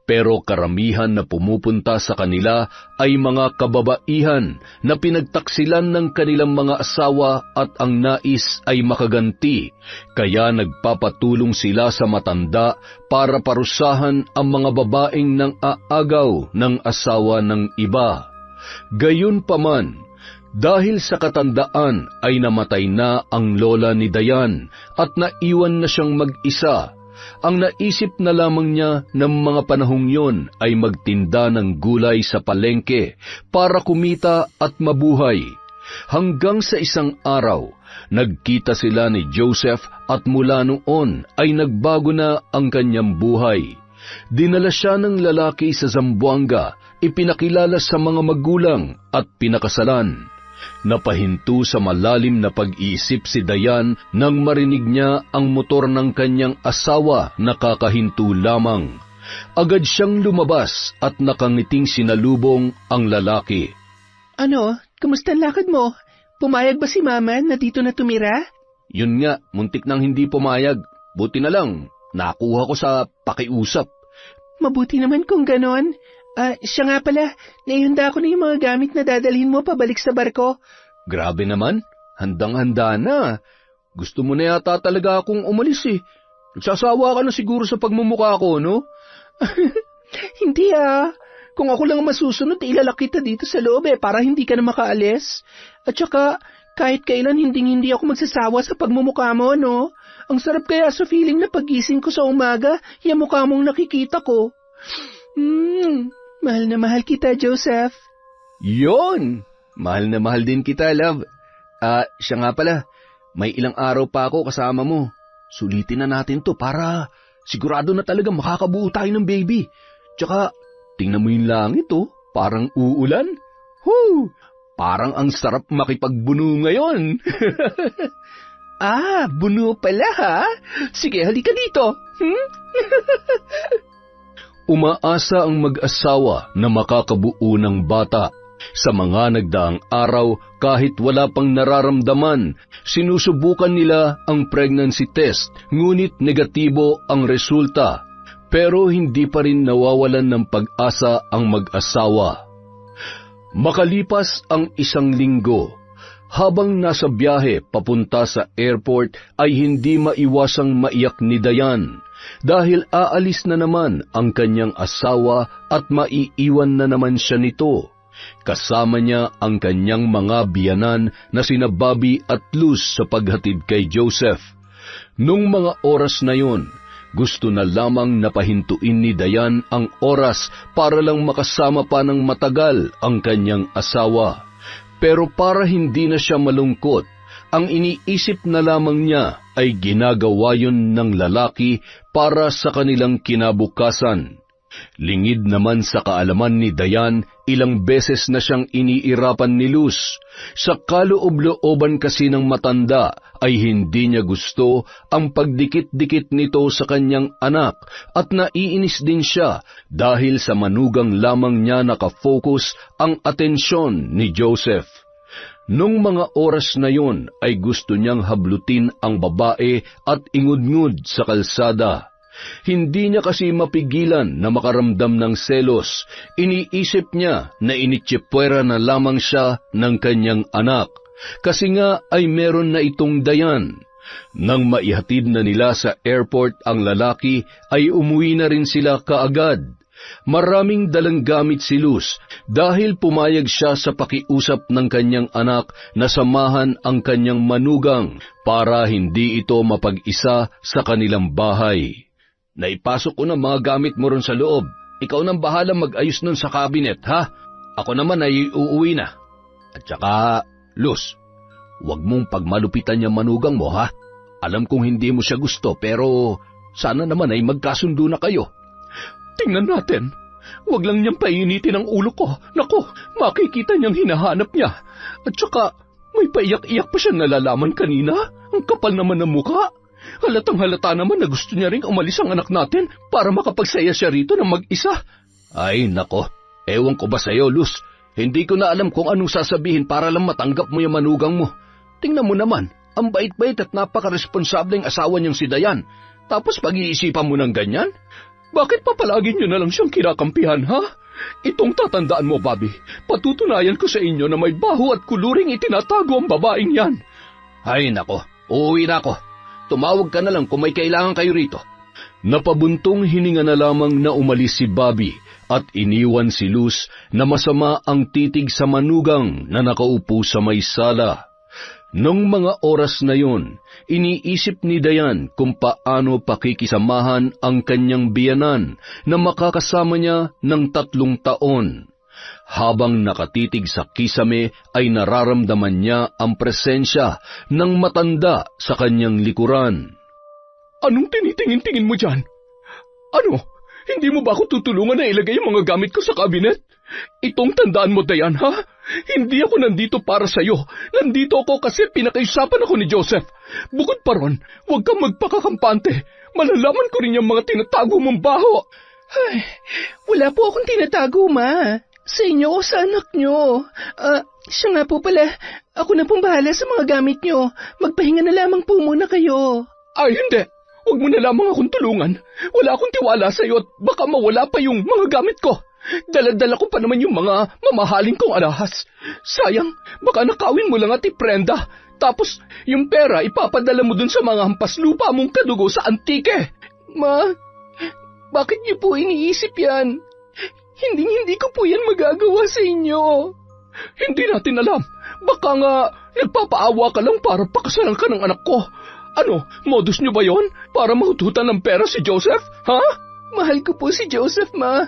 Pero karamihan na pumupunta sa kanila ay mga kababaihan na pinagtaksilan ng kanilang mga asawa at ang nais ay makaganti, kaya nagpapatulong sila sa matanda para parusahan ang mga babaeng nang aagaw ng asawa ng iba. Gayunpaman, dahil sa katandaan ay namatay na ang lola ni Dayan at naiwan na siyang mag-isa. Ang naisip na lamang niya ng mga panahong yon ay magtinda ng gulay sa palengke para kumita at mabuhay. Hanggang sa isang araw, nagkita sila ni Joseph at mula noon ay nagbago na ang kanyang buhay. Dinala siya ng lalaki sa Zamboanga, ipinakilala sa mga magulang at pinakasalan. Napahinto sa malalim na pag-iisip si Dayan nang marinig niya ang motor ng kanyang asawa na kakahinto lamang. Agad siyang lumabas at nakangiting sinalubong ang lalaki. Ano? Kumusta ang lakad mo? Pumayag ba si Mama na dito na tumira? Yun nga, muntik nang hindi pumayag. Buti na lang, nakuha ko sa pakiusap. Mabuti naman kung ganon. Siya nga pala, naihanda ko na yung mga gamit na dadalhin mo pabalik sa barko. Grabe naman, handang-handa na. Gusto mo na yata talaga akong umalis eh. Nagsasawa ka na siguro sa pagmumukha ko, no? Hindi Kung ako lang masusunod, ilalak kita dito sa loob para hindi ka na makaalis. At saka, kahit kailan hindi ako magsasawa sa pagmumukha mo, no? Ang sarap kaya sa feeling na pagising ko sa umaga, yung mukha mong nakikita ko. Mahal na mahal kita, Joseph. Yon! Mahal na mahal din kita, love. Siya nga pala, may ilang araw pa ako kasama mo. Sulitin na natin to para sigurado na talaga makakabuo tayo ng baby. Tsaka, tingnan mo yung langit parang uulan. Parang ang sarap makipagbuno ngayon. Buno pala Sige, halika dito. Umaasa ang mag-asawa na makakabuo ng bata. Sa mga nagdaang araw, kahit wala pang nararamdaman, sinusubukan nila ang pregnancy test, ngunit negatibo ang resulta. Pero hindi pa rin nawawalan ng pag-asa ang mag-asawa. Makalipas ang 1 linggo, habang nasa biyahe papunta sa airport ay hindi maiwasang maiyak ni Dayan dahil aalis na naman ang kanyang asawa at maiiwan na naman siya nito. Kasama niya ang kanyang mga biyanan na sina Bobby at Luz sa paghatid kay Joseph. Nung mga oras na yon, gusto na lamang napahintuin ni Dayan ang oras para lang makasama pa ng matagal ang kanyang asawa. Pero para hindi na siya malungkot, ang iniisip na lamang niya ay ginagawa yun ng lalaki para sa kanilang kinabukasan. Lingid naman sa kaalaman ni Dayan, ilang beses na siyang iniirapan ni Luz. Sa kaloob-looban kasi ng matanda ay hindi niya gusto ang pagdikit-dikit nito sa kanyang anak at naiinis din siya dahil sa manugang lamang niya nakafocus ang atensyon ni Joseph. Nung mga oras na yon ay gusto niyang hablutin ang babae at ingudngud sa kalsada. Hindi niya kasi mapigilan na makaramdam ng selos. Iniisip niya na initsipwera na lamang siya ng kanyang anak, kasi nga ay meron na itong Dayan. Nang maihatid na nila sa airport ang lalaki, ay umuwi na rin sila kaagad. Maraming dalang gamit si Luz dahil pumayag siya sa pakiusap ng kanyang anak na samahan ang kanyang manugang para hindi ito mapag-isa sa kanilang bahay. Naipasok ko ng mga gamit mo ron sa loob. Ikaw nang bahala mag-ayos nun sa cabinet, ha? Ako naman ay uuwi na. At saka, Luz, huwag mong pagmalupitan yung manugang mo, ha? Alam kong hindi mo siya gusto, pero sana naman ay magkasundo na kayo. Tingnan natin. Huwag lang niyang painitin ang ulo ko. Naku, makikita niyang hinahanap niya. At saka, may paiyak-iyak pa siya nalalaman kanina. Ang kapal naman ng mukha. Halatang-halata naman na gusto niya ring umalis ang anak natin para makapagsaya siya rito ng mag-isa. Ay, nako. Ewan ko ba sa'yo, Luz? Hindi ko na alam kung anong sasabihin para lang matanggap mo yung manugang mo. Tingnan mo naman, ang bait-bait at napaka-responsableng asawa niyang si Dayan. Tapos pag-iisipan mo ng ganyan? Bakit pa palagi niyo na lang siyang kinakampihan, ha? Itong tatandaan mo, Bobby. Patutunayan ko sa inyo na may baho at kuluring itinatago ang babaeng yan. Ay, nako. Uuwi na ako. Tumawag ka na lang kung may kailangan kayo rito. Napabuntong hininga na lamang na umalis si Bobby at iniwan si Luz na masama ang titig sa manugang na nakaupo sa may sala. Nung mga oras na yon, iniisip ni Dayan kung paano pakikisamahan ang kanyang biyanan na makakasama niya ng 3 taon. Habang nakatitig sa kisame ay nararamdaman niya ang presensya ng matanda sa kanyang likuran. Anong tinitingin-tingin mo dyan? Ano? Hindi mo ba ako tutulungan na ilagay yung mga gamit ko sa kabinet? Itong tandaan mo, Dayan, ha? Hindi ako nandito para sa'yo. Nandito ako kasi pinakaisapan ako ni Joseph. Bukod pa ron, huwag kang magpakakampante. Malalaman ko rin yung mga tinatago mong baho. Ay, wala po akong tinatago, Ma. Sa inyo o sa anak nyo. Siya nga po pala, ako na pong bahala sa mga gamit nyo. Magpahinga na lamang po muna kayo. Ay, hindi. Huwag mo na lamang akong tulungan. Wala akong tiwala sa'yo at baka mawala pa yung mga gamit ko. Dala-dala ko pa naman yung mga mamahaling kong alahas. Sayang, baka nakawin mo lang at iprenda. Tapos, yung pera ipapadala mo dun sa mga hampas lupa mong kadugo sa Antique. Ma, bakit niyo po iniisip yan? Hindi ko po yan magagawa sa inyo. Hindi natin alam. Baka nga nagpapaawa ka lang para pakasalan ka ng anak ko. Ano, modus niyo ba yon? Para mahututan ng pera si Joseph? Ha? Mahal ko po si Joseph, Ma.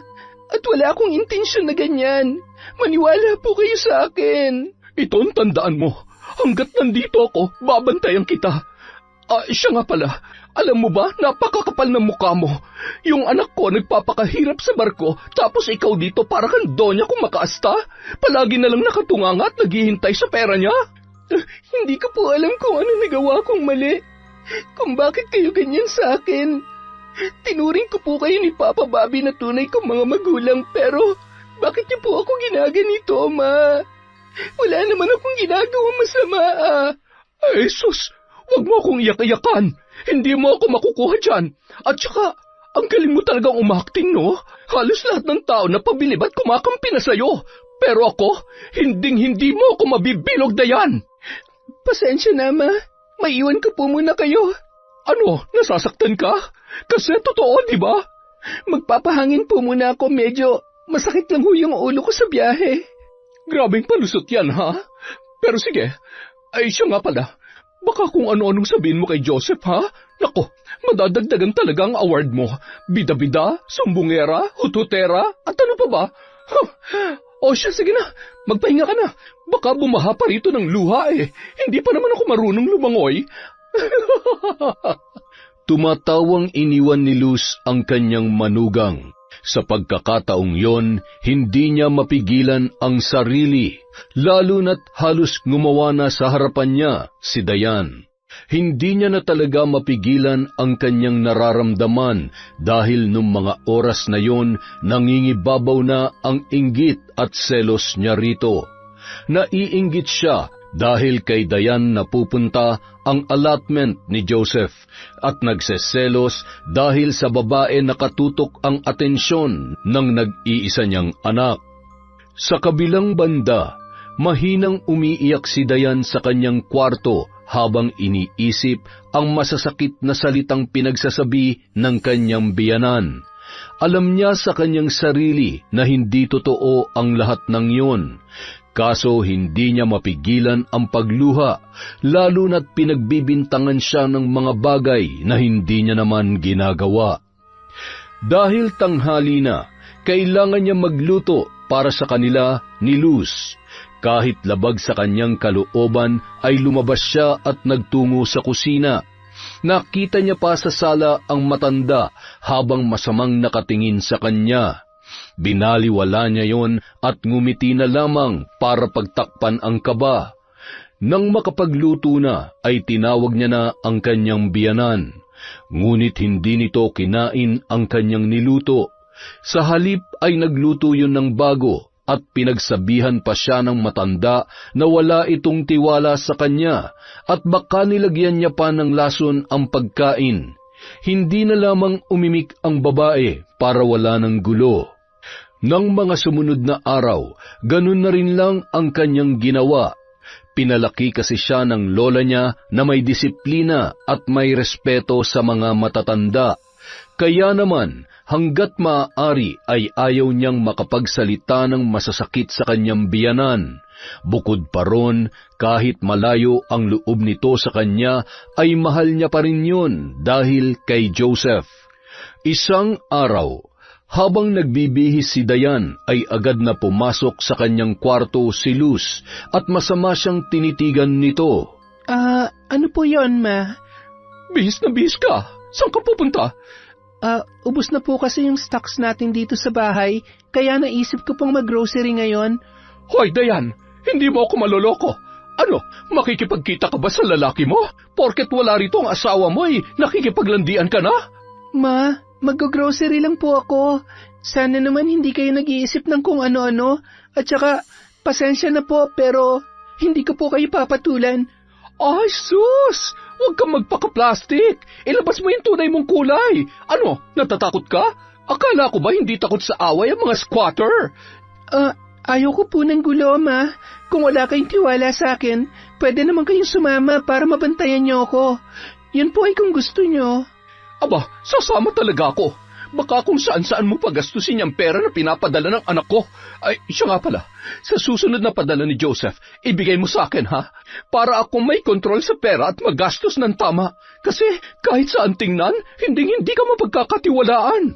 At wala akong intensyon na ganyan. Maniwala po kayo sa akin. Ito ang tandaan mo. Hanggat nandito ako, babantayan kita. Siya nga pala. Alam mo ba, napakakapal ng mukha mo. Yung anak ko nagpapakahirap sa barko, tapos ikaw dito para kang donya kung makaasta. Palagi na lang nakatunganga at naghihintay sa pera niya. Hindi ko po alam kung ano nagawa kong mali. Kung bakit kayo ganyan sa akin. Tinuring ko po kayo ni Papa Bobby na tunay kong mga magulang, pero bakit niyo po ako ginaganito, Ma? Wala naman akong ginagawang masama, sus, wag mo akong iyak-iyakan. Hindi mo ako makukuha dyan. At saka, ang galing mo talagang umakting, no? Halos lahat ng tao na pabilib at kumakampi na sa'yo. Pero ako, hinding-hindi mo ako mabibilog na yan. Pasensya na, Ma. Maiwan ko po muna kayo. Ano, nasasaktan ka? Kasi totoo, di ba? Magpapahangin po muna ako, medyo masakit lang ho yung ulo ko sa biyahe. Grabing palusot yan, ha? Pero sige, ay siya nga pala. Baka kung ano-anong sabihin mo kay Joseph, ha? Nako, madadagdagan talaga ang award mo. Bida-bida, sumbungera, hututera, at ano pa ba? O siya, sige na, magpahinga ka na. Baka bumaha pa rito ng luha eh. Hindi pa naman ako marunong lumangoy. Tumatawang iniwan ni Luz ang kanyang manugang. Sa pagkakataong yon, hindi niya mapigilan ang sarili, lalo na't halos gumawa na sa harapan niya si Dayan. Hindi niya na talaga mapigilan ang kanyang nararamdaman dahil nung mga oras na yon, nangingibabaw na ang inggit at selos niya rito. Naiinggit siya dahil kay Dayan napupunta ang allotment ni Joseph at nagseselos dahil sa babae nakatutok ang atensyon ng nag-iisa niyang anak. Sa kabilang banda, mahinang umiiyak si Dayan sa kanyang kwarto habang iniisip ang masasakit na salitang pinagsasabi ng kanyang biyanan. Alam niya sa kanyang sarili na hindi totoo ang lahat ng iyon. Kaso hindi niya mapigilan ang pagluha, lalo na't pinagbibintangan siya ng mga bagay na hindi niya naman ginagawa. Dahil tanghali na, kailangan niya magluto para sa kanila ni Luz. Kahit labag sa kanyang kalooban ay lumabas siya at nagtungo sa kusina. Nakita niya pa sa sala ang matanda habang masamang nakatingin sa kanya. Binaliwala niya yon at ngumiti na lamang para pagtakpan ang kaba. Nang makapagluto na ay tinawag niya na ang kanyang biyanan. Ngunit hindi nito kinain ang kanyang niluto. Sa halip ay nagluto yun ng bago at pinagsabihan pa siya ng matanda na wala itong tiwala sa kanya at baka nilagyan niya pa ng lason ang pagkain. Hindi na lamang umimik ang babae para wala ng gulo. Nang mga sumunod na araw, ganun na rin lang ang kanyang ginawa. Pinalaki kasi siya ng lola niya na may disiplina at may respeto sa mga matatanda. Kaya naman, hanggat maaari ay ayaw niyang makapagsalita ng masasakit sa kanyang biyanan. Bukod pa ron, kahit malayo ang loob nito sa kanya, ay mahal niya pa rin yun dahil kay Joseph. Isang araw, habang nagbibihis si Dayan ay agad na pumasok sa kanyang kwarto si Luz at masama siyang tinitigan nito. Ano po yon, Ma? Bihis na bihis ka. Saan ka pupunta? Ubos na po kasi yung stocks natin dito sa bahay, kaya naisip ko pong mag-grocery ngayon. Hoy, Dayan, hindi mo ako maloloko. Ano, makikipagkita ka ba sa lalaki mo? Porket wala rito ang asawa mo nakikipaglandian ka na? Ma, mag-grocery lang po ako. Sana naman hindi kayo nag-iisip ng kung ano-ano. At saka, pasensya na po pero hindi ko po kayo papatulan. Ay, sus! Huwag kang magpaka-plastic. Ilabas mo yung tunay mong kulay. Ano, natatakot ka? Akala ko ba hindi takot sa away ang mga squatter? Ayaw ko po ng gulo, Ma. Kung wala kayong tiwala sa akin, pwede naman kayong sumama para mabantayan niyo ako. Yun po ay kung gusto niyo. Aba, sasama talaga ako. Baka kung saan-saan mo pagastusin yung pera na pinapadala ng anak ko. Ay, siya nga pala. Sa susunod na padala ni Joseph, ibigay mo sa akin, ha? Para ako may kontrol sa pera at magastos ng tama. Kasi kahit saan tingnan, hindi ka mapagkakatiwalaan.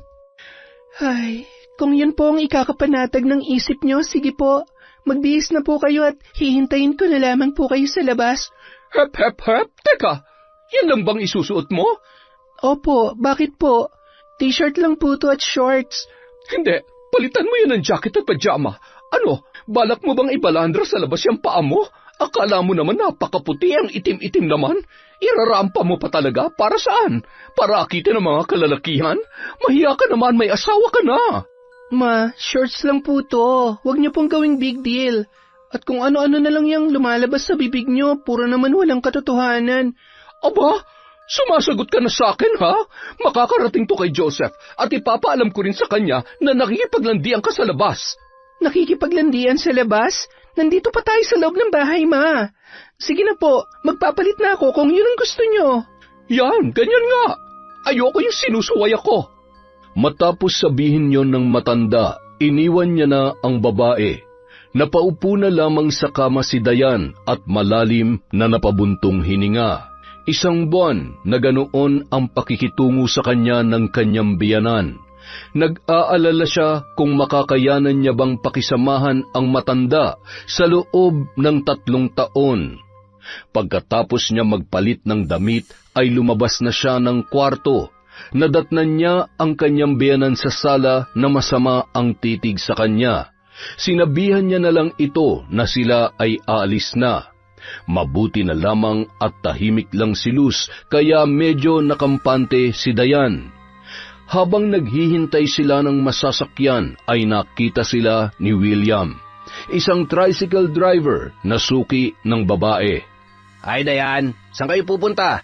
Ay, kung yun po ang ikakapanatag ng isip niyo, sige po. Magbihis na po kayo at hihintayin ko na lamang po kayo sa labas. Hep. Teka, yan lang bang isusuot mo? Opo, bakit po? T-shirt lang po to at shorts. Hindi, palitan mo yan ng jacket at pajama. Ano, balak mo bang ibalandra sa labas yung paa mo? Akala mo naman napakaputi, ang itim-itim naman. Irarampa mo pa talaga, para saan? Para akitin ang mga kalalakihan? Mahiya ka naman, may asawa ka na. Ma, shorts lang po to. Huwag niyo pong gawing big deal. At kung ano-ano na lang yung lumalabas sa bibig niyo, puro naman walang katotohanan. Aba, sumasagot ka na sa akin, ha? Makakarating to kay Joseph at ipapaalam ko rin sa kanya na nakikipaglandian ka sa labas. Nakikipaglandian sa labas? Nandito pa tayo sa loob ng bahay, Ma. Sige na po, magpapalit na ako kung yun ang gusto niyo. Yan, ganyan nga. Ayoko yung sinusuway ako. Matapos sabihin yon ng matanda, iniwan niya na ang babae. Napaupo na lamang sa kama si Dayan at malalim na napabuntong hininga. 1 buwan na ganoon ang pakikitungo sa kanya ng kanyang biyanan. Nag-aalala siya kung makakayanan niya bang pakisamahan ang matanda sa loob ng 3 taon. Pagkatapos niya magpalit ng damit ay lumabas na siya ng kwarto. Nadatnan niya ang kanyang biyanan sa sala na masama ang titig sa kanya. Sinabihan niya na lang ito na sila ay aalis na. Mabuti na lamang at tahimik lang si Luz, kaya medyo nakampante si Dayan. Habang naghihintay sila ng masasakyan ay nakita sila ni William, isang tricycle driver na suki ng babae. Ay, Dayan, saan kayo pupunta?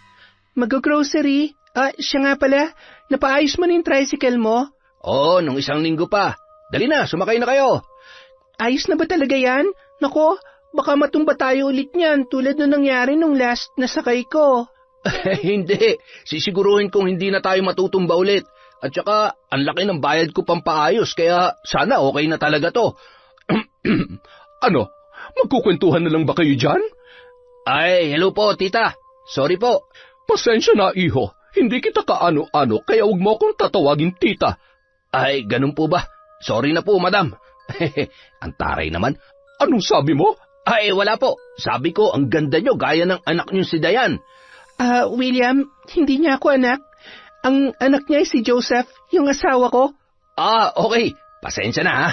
Mag-grocery? Siya nga pala, napaayos mo na yung tricycle mo? Oo, nung 1 linggo pa. Dali na, sumakay na kayo. Ayos na ba talaga yan? Nako, baka matumba tayo ulit niyan tulad na nangyari nung last na sakay ko. Hindi, sisiguruhin kong hindi na tayo matutumba ulit. At saka, ang laki ng bayad ko pampaayos, kaya sana okay na talaga to. Ano, magkukwentuhan na lang ba kayo dyan? Ay, hello po, tita. Sorry po. Pasensya na, iho. Hindi kita kaano-ano, kaya huwag mo akong tatawagin tita. Ay, ganun po ba? Sorry na po, madam. Ang taray naman. Anong sabi mo? Ay, wala po. Sabi ko, ang ganda nyo, gaya ng anak nyo si Dayan. William, hindi niya ako anak. Ang anak niya ay si Joseph, yung asawa ko. Okay. Pasensya na, ha?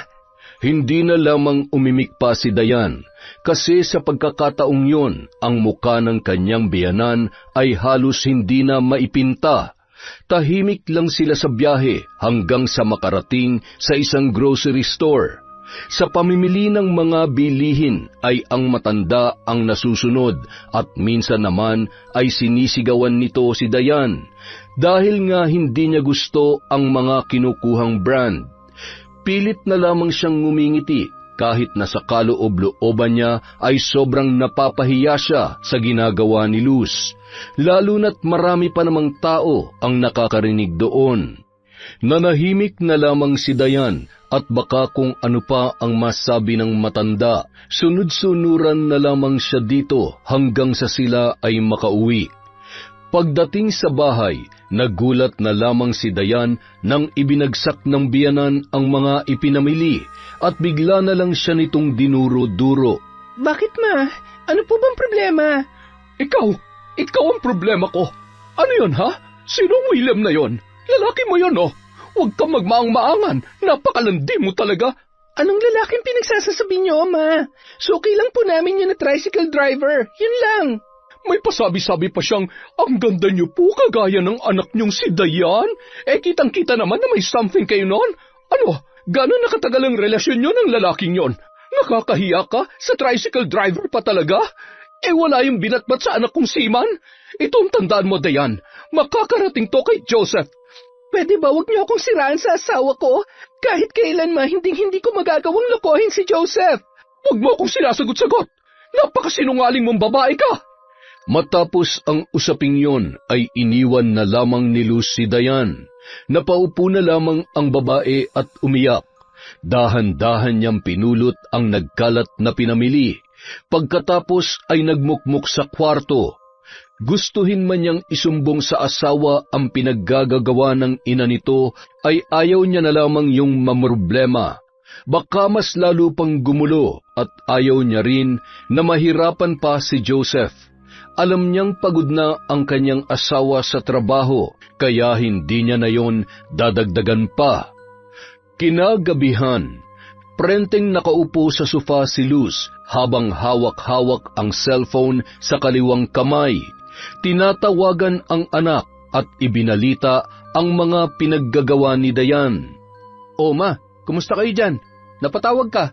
Hindi na lamang umimik pa si Dayan, kasi sa pagkakataong yon, ang muka ng kanyang biyanan ay halos hindi na maipinta. Tahimik lang sila sa biyahe hanggang sa makarating sa isang grocery store. Sa pamimili ng mga bilihin ay ang matanda ang nasusunod at minsan naman ay sinisigawan nito si Dayan dahil nga hindi niya gusto ang mga kinukuhang brand. Pilit na lamang siyang ngumingiti kahit nasa kaloob-looban niya ay sobrang napapahiya siya sa ginagawa ni Luz, lalo na't marami pa namang tao ang nakakarinig doon. Nanahimik na lamang si Dayan at baka kung ano pa ang masabi ng matanda, sunod-sunuran na lamang siya dito hanggang sa sila ay makauwi. Pagdating sa bahay, nagulat na lamang si Dayan nang ibinagsak ng biyanan ang mga ipinamili at bigla na lang siya nitong dinuro-duro. Bakit, Ma? Ano po bang problema? Ikaw ang problema ko. Ano yon, ha? Sinong William na yon? Lalaki mo yon, oh. Huwag kang magmaang-maangan. Napakalandi mo talaga. Anong lalaking pinagsasasabi niyo, Ma? Suki lang po namin yun na tricycle driver. Yun lang. May pasabi-sabi pa siyang, ang ganda niyo po kagaya ng anak niyong si Dayan. Kitang-kita naman na may something kayo noon. Ano, gano'n nakatagal ang relasyon niyo ng lalaking yon? Nakakahiya ka? Sa tricycle driver pa talaga? Wala yung binatbat sa anak kong si Iman? Itong tandaan mo, Dayan, makakarating to kay Joseph. pwede ba wag niyo akong siraan sa asawa ko? Kahit kailan hindi ko magagawang lokohin si Joseph. Huwag mo akong sinasagot-sagot! Napakasinungaling mong babae ka! Matapos ang usaping yon ay iniwan na lamang ni Luz si Dayan. Napaupo na lamang ang babae at umiyak. Dahan-dahan niyang pinulot ang nagkalat na pinamili. Pagkatapos ay nagmukmuk sa kwarto. Gustuhin man niyang isumbong sa asawa ang pinaggagawa ng ina nito, ay ayaw niya na lamang yung mamroblema. Baka mas lalo pang gumulo at ayaw niya rin na mahirapan pa si Joseph. Alam niyang pagod na ang kanyang asawa sa trabaho, kaya hindi niya na yon dadagdagan pa. Kinagabihan, prenteng nakaupo sa sofa si Luz habang hawak-hawak ang cellphone sa kaliwang kamay. Tinatawagan ang anak at ibinalita ang mga pinaggagawa ni Dayan. O ma, kumusta kayo dyan? Napatawag ka?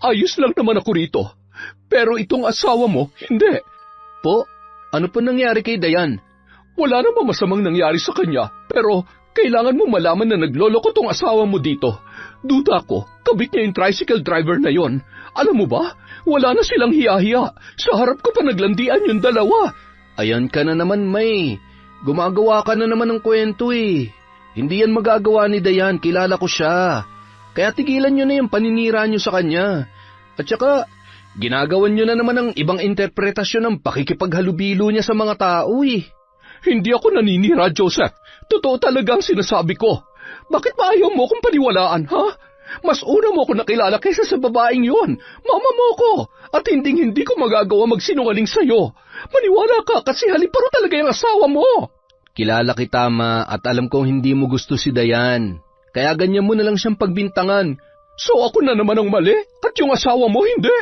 Ayos lang naman ako rito, pero itong asawa mo, hindi. Po, ano po nangyari kay Dayan? Wala namang masamang nangyari sa kanya, pero kailangan mo malaman na nagloloko tong asawa mo dito. Duda ko, kabit niya yung tricycle driver na yon. Alam mo ba, wala na silang hiya-hiya. Sa harap ko pa naglandian yung dalawa. Ayan ka na naman, May. Gumagawa ka na naman ng kwento eh. Hindi yan magagawa ni Dayan, kilala ko siya. Kaya tigilan nyo na yung paninira nyo sa kanya. At saka, ginagawan nyo na naman ang ibang interpretasyon ng pakikipaghalubilo niya sa mga tao eh. Hindi ako naninira, Joseph. Totoo talaga ang sinasabi ko. Bakit ba ayaw mo akong paniwalaan, ha? Mas una mo ako nakilala kaysa sa babaeng yon. Mama mo ko. At hindi ko magagawa magsinungaling sa'yo. Maniwala ka kasi haliparo talaga yung asawa mo. Kilala kita, ma, at alam kong hindi mo gusto si Dayan. Kaya ganyan mo na lang siyang pagbintangan. So ako na naman ang mali? At yung asawa mo hindi?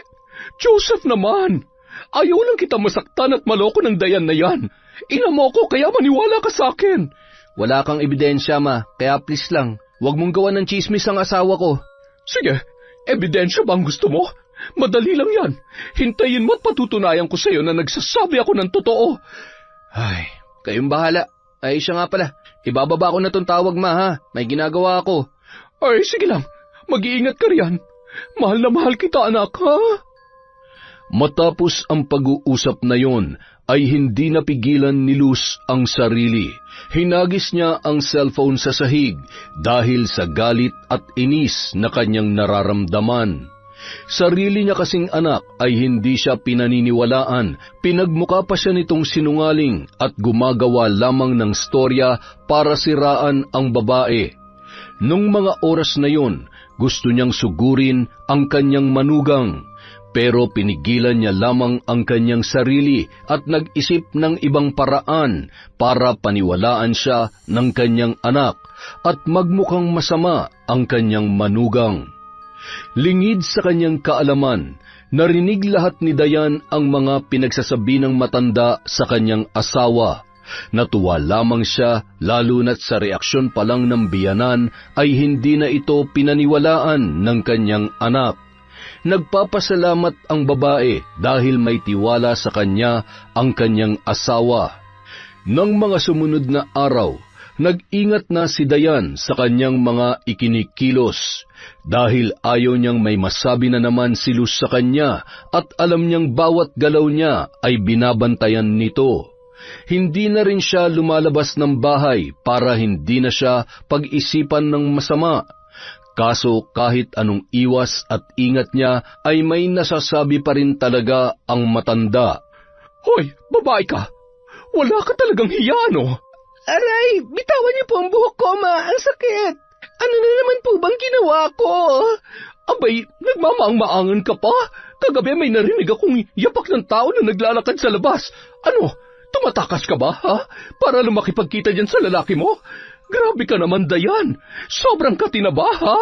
Joseph naman. Ayaw lang kita masaktan at maloko ng Dayan na yan. Ina mo ko kaya maniwala ka sa akin. Wala kang ebidensya, ma, kaya please lang, huwag mong gawan ng chismis ang asawa ko. Sige, ebidensya ba ang gusto mo? Madali lang yan. Hintayin mo at patutunayan ko sa'yo na nagsasabi ako ng totoo. Ay, kayong bahala. Ay, siya nga pala. Ibababa ko na tong tawag, ma, ha? May ginagawa ako. Ay, sige lang. Mag-iingat ka riyan. Mahal na mahal kita, anak, ha? Matapos ang pag-uusap na yon, ay hindi napigilan ni Luz ang sarili. Hinagis niya ang cellphone sa sahig dahil sa galit at inis na kanyang nararamdaman. Sarili niya kasing anak ay hindi siya pinaniniwalaan. Pinagmukha pa siya nitong sinungaling at gumagawa lamang ng storya para siraan ang babae. Nung mga oras na yon, gusto niyang sugurin ang kanyang manugang. Pero pinigilan niya lamang ang kanyang sarili at nag-isip ng ibang paraan para paniwalaan siya ng kanyang anak at magmukhang masama ang kanyang manugang. Lingid sa kanyang kaalaman, narinig lahat ni Dayan ang mga pinagsasabi ng matanda sa kanyang asawa. Natuwa lamang siya lalo na't sa reaksyon pa lang ng biyanan ay hindi na ito pinaniwalaan ng kanyang anak. Nagpapasalamat ang babae dahil may tiwala sa kanya ang kanyang asawa. Nang mga sumunod na araw, nag-ingat na si Dayan sa kanyang mga ikinikilos dahil ayaw niyang may masabi na naman si Luz sa kanya at alam niyang bawat galaw niya ay binabantayan nito. Hindi na rin siya lumalabas ng bahay para hindi na siya pag-isipan ng masama. Kaso kahit anong iwas at ingat niya ay may nasasabi pa rin talaga ang matanda. Hoy, babae ka! Wala ka talagang hiya, no? Aray, bitawan niyo po ang buhok ko, ma. Ang sakit. Ano na naman po bang ginawa ko? Abay, nagmamaang-maangan ka pa? Kagabi may narinig akong yapak ng tao na naglalakad sa labas. Ano, tumatakas ka ba, ha? Para lumakipagkita dyan sa lalaki mo? Grabe ka naman, Dayan. Sobrang katinaba, ha?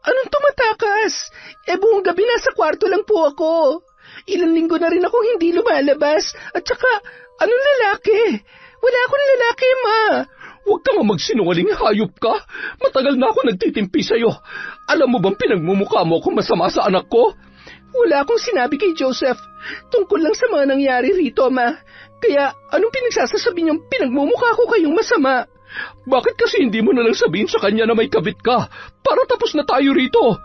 Anong tumatakas? Buong gabi nasa kwarto lang po ako. Ilang linggo na rin akong hindi lumalabas. At saka, anong lalaki? Wala akong lalaki, ma. Huwag ka nga magsinungaling, hayop ka. Matagal na ako nagtitimpi sa'yo. Alam mo bang pinagmumukha mo kung masama sa anak ko? Wala akong sinabi kay Joseph. Tungkol lang sa mga nangyari rito, ma. Kaya, anong pinagsasasabi niyong pinagmumukha ko kayong masama? Bakit kasi hindi mo na lang sabihin sa kanya na may kabit ka para tapos na tayo rito?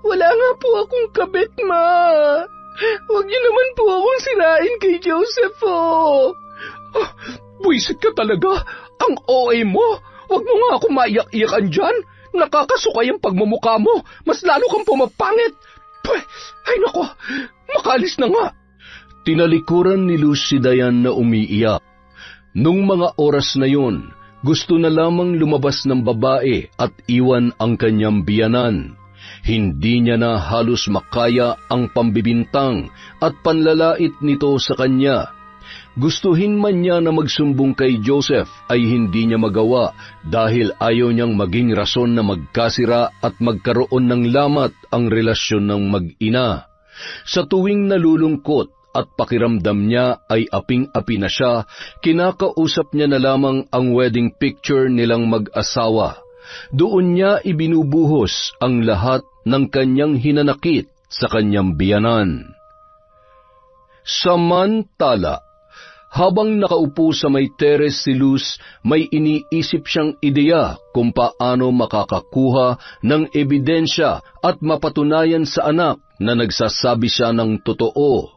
Wala nga po akong kabit, Ma. Huwag niyo naman po akong sirain kay Joseph, oh. Buisit ka talaga. Ang OA mo. Huwag mo nga ako maiyak-iyakan dyan. Nakakasukay ang pagmumukha mo. Mas lalo kang pumapangit. Ay nako, makalis na nga. Tinalikuran ni Luz si Dayan na umiiyak. Nung mga oras na yun, gusto na lamang lumabas ng babae at iwan ang kanyang biyanan. Hindi niya na halos makaya ang pambibintang at panlalait nito sa kanya. Gustuhin man niya na magsumbong kay Joseph ay hindi niya magawa dahil ayaw niyang maging rason na magkasira at magkaroon ng lamat ang relasyon ng mag-ina. Sa tuwing nalulungkot at pakiramdam niya ay aping-api na siya, kinakausap niya na lamang ang wedding picture nilang mag-asawa. Doon niya ibinubuhos ang lahat ng kanyang hinanakit sa kanyang biyanan. Samantala, habang nakaupo sa may teres si Luz, may iniisip siyang ideya kung paano makakakuha ng ebidensya at mapatunayan sa anak na nagsasabi siya ng totoo.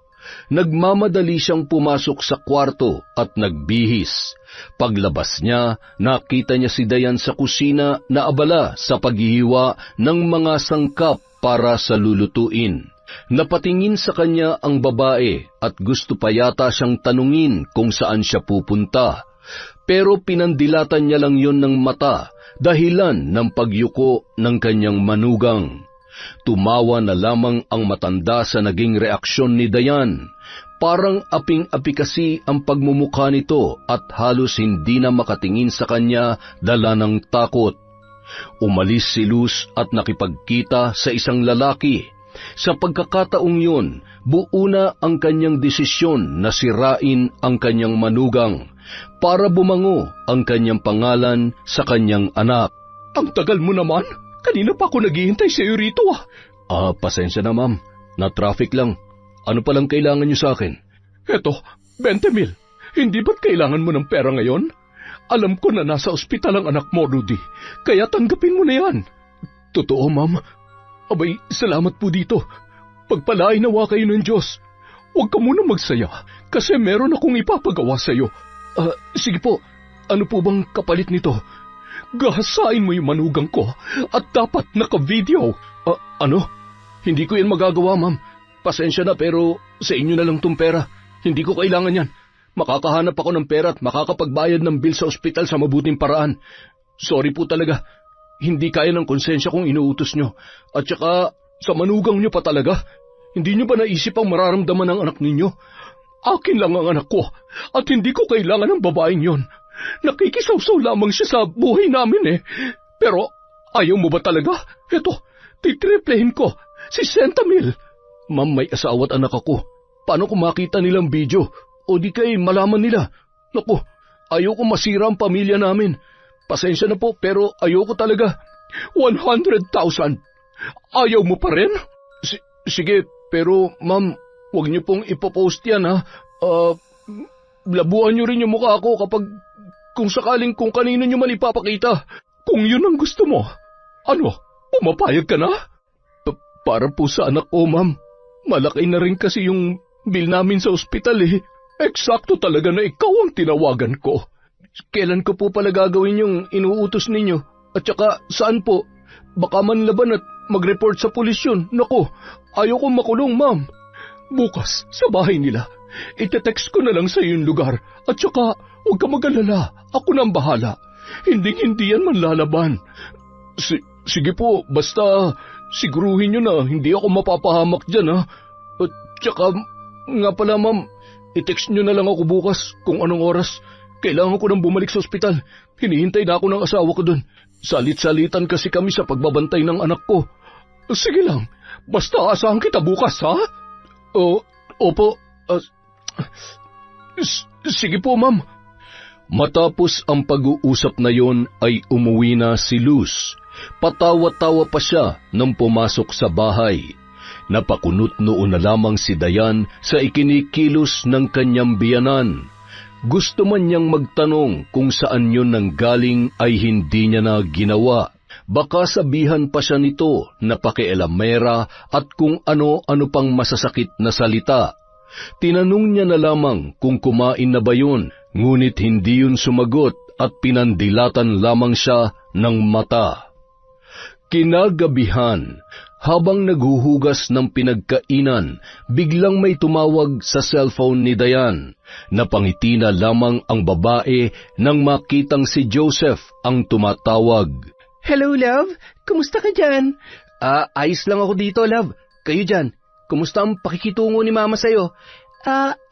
Nagmamadali siyang pumasok sa kwarto at nagbihis. Paglabas niya, nakita niya si Dayan sa kusina na abala sa paghihiwa ng mga sangkap para sa lulutuin. Napatingin sa kanya ang babae at gusto pa yata siyang tanungin kung saan siya pupunta. Pero pinandilatan niya lang yon ng mata dahilan ng pagyuko ng kanyang manugang. Tumawa na lamang ang matanda sa naging reaksyon ni Dayan. Parang aping-api kasi ang pagmumukha nito at halos hindi na makatingin sa kanya dala ng takot. Umalis si Luz at nakipagkita sa isang lalaki. Sa pagkakataong yun, buo na ang kanyang desisyon na sirain ang kanyang manugang para bumango ang kanyang pangalan sa kanyang anak. Ang tagal mo naman! Kanina pa ako naghihintay sa iyo rito pasensya na ma'am. Na-traffic lang. Ano palang kailangan niyo sa akin? Eto, 20,000. Hindi ba't kailangan mo ng pera ngayon? Alam ko na nasa ospital ang anak mo, Rudy. Kaya tanggapin mo na yan. Totoo, ma'am. Abay, salamat po dito. Pagpalain nawa kayo ng Diyos. Huwag ka muna magsaya kasi meron akong ipapagawa sa iyo. Sige po, ano po bang kapalit nito? Gahasain mo yung manugang ko at dapat naka-video. Ano? Hindi ko yan magagawa, ma'am. Pasensya na pero sa inyo na lang tong pera. Hindi ko kailangan yan. Makakahanap ako ng pera at makakapagbayad ng bill sa ospital sa mabuting paraan. Sorry po talaga. Hindi kaya ng konsensya kung inuutos nyo. At saka sa manugang nyo pa talaga. Hindi nyo ba naisip ang mararamdaman ng anak ninyo? Akin lang ang anak ko at hindi ko kailangan ng babaeng yon. Nakikisawsaw lamang siya sa buhay namin Pero ayaw mo ba talaga? Eto, titriplehin ko. 60,000. Ma'am, may asawa at anak ako. Paano kung makita nilang video? O di kay malaman nila? Naku, ayaw ko masira ang pamilya namin. Pasensya na po pero ayaw ko talaga. 100,000. Ayaw mo pa rin? Sige, pero ma'am, huwag niyo pong ipopost yan labuan niyo rin yung mukha ko kapag kung sakaling kung kanino niyo man ipapakita. Kung yun ang gusto mo, ano, pumapayag ka na? Para po sa anak ko, ma'am. Malaki na rin kasi yung bill namin sa ospital Eksakto talaga na ikaw ang tinawagan ko. Kailan ko po pala gagawin yung inuutos ninyo? At saka saan po? Baka manlaban at mag-report sa pulis yun. Naku, ayaw kong makulong, ma'am. Bukas, sa bahay nila. Ite-text ko na lang sa yung lugar. At saka, huwag ka mag-alala. Ako na ang bahala. Hindi yan manlalaban. Sige po, basta siguruhin nyo na hindi ako mapapahamak dyan, At saka, nga pala ma'am, i-text nyo na lang ako bukas kung anong oras. Kailangan ko nang bumalik sa ospital. Hinihintay na ako ng asawa ko doon. Salit-salitan kasi kami sa pagbabantay ng anak ko. Sige lang, basta asahan kita bukas, ha? Opo. Sige po, ma'am. Matapos ang pag-uusap na yon ay umuwi na si Luz. Patawa-tawa pa siya nang pumasok sa bahay. Napakunot noon na lamang si Dayan sa ikinikilos ng kanyang biyanan. Gusto man niyang magtanong kung saan yun nanggaling ay hindi niya na ginawa. Baka sabihan pa siya nito na pakialamera at kung ano-ano pang masasakit na salita. Tinanong niya na lamang kung kumain na ba yun, ngunit hindi yun sumagot at pinandilatan lamang siya ng mata. Kinagabihan, habang naghuhugas ng pinagkainan, biglang may tumawag sa cellphone ni Dayan. Napangiti na lamang ang babae nang makitang si Joseph ang tumatawag. Hello, love. Kumusta ka dyan? Ayos lang ako dito, love. Kayo dyan, kumusta ang pakikitungo ni Mama sa'yo?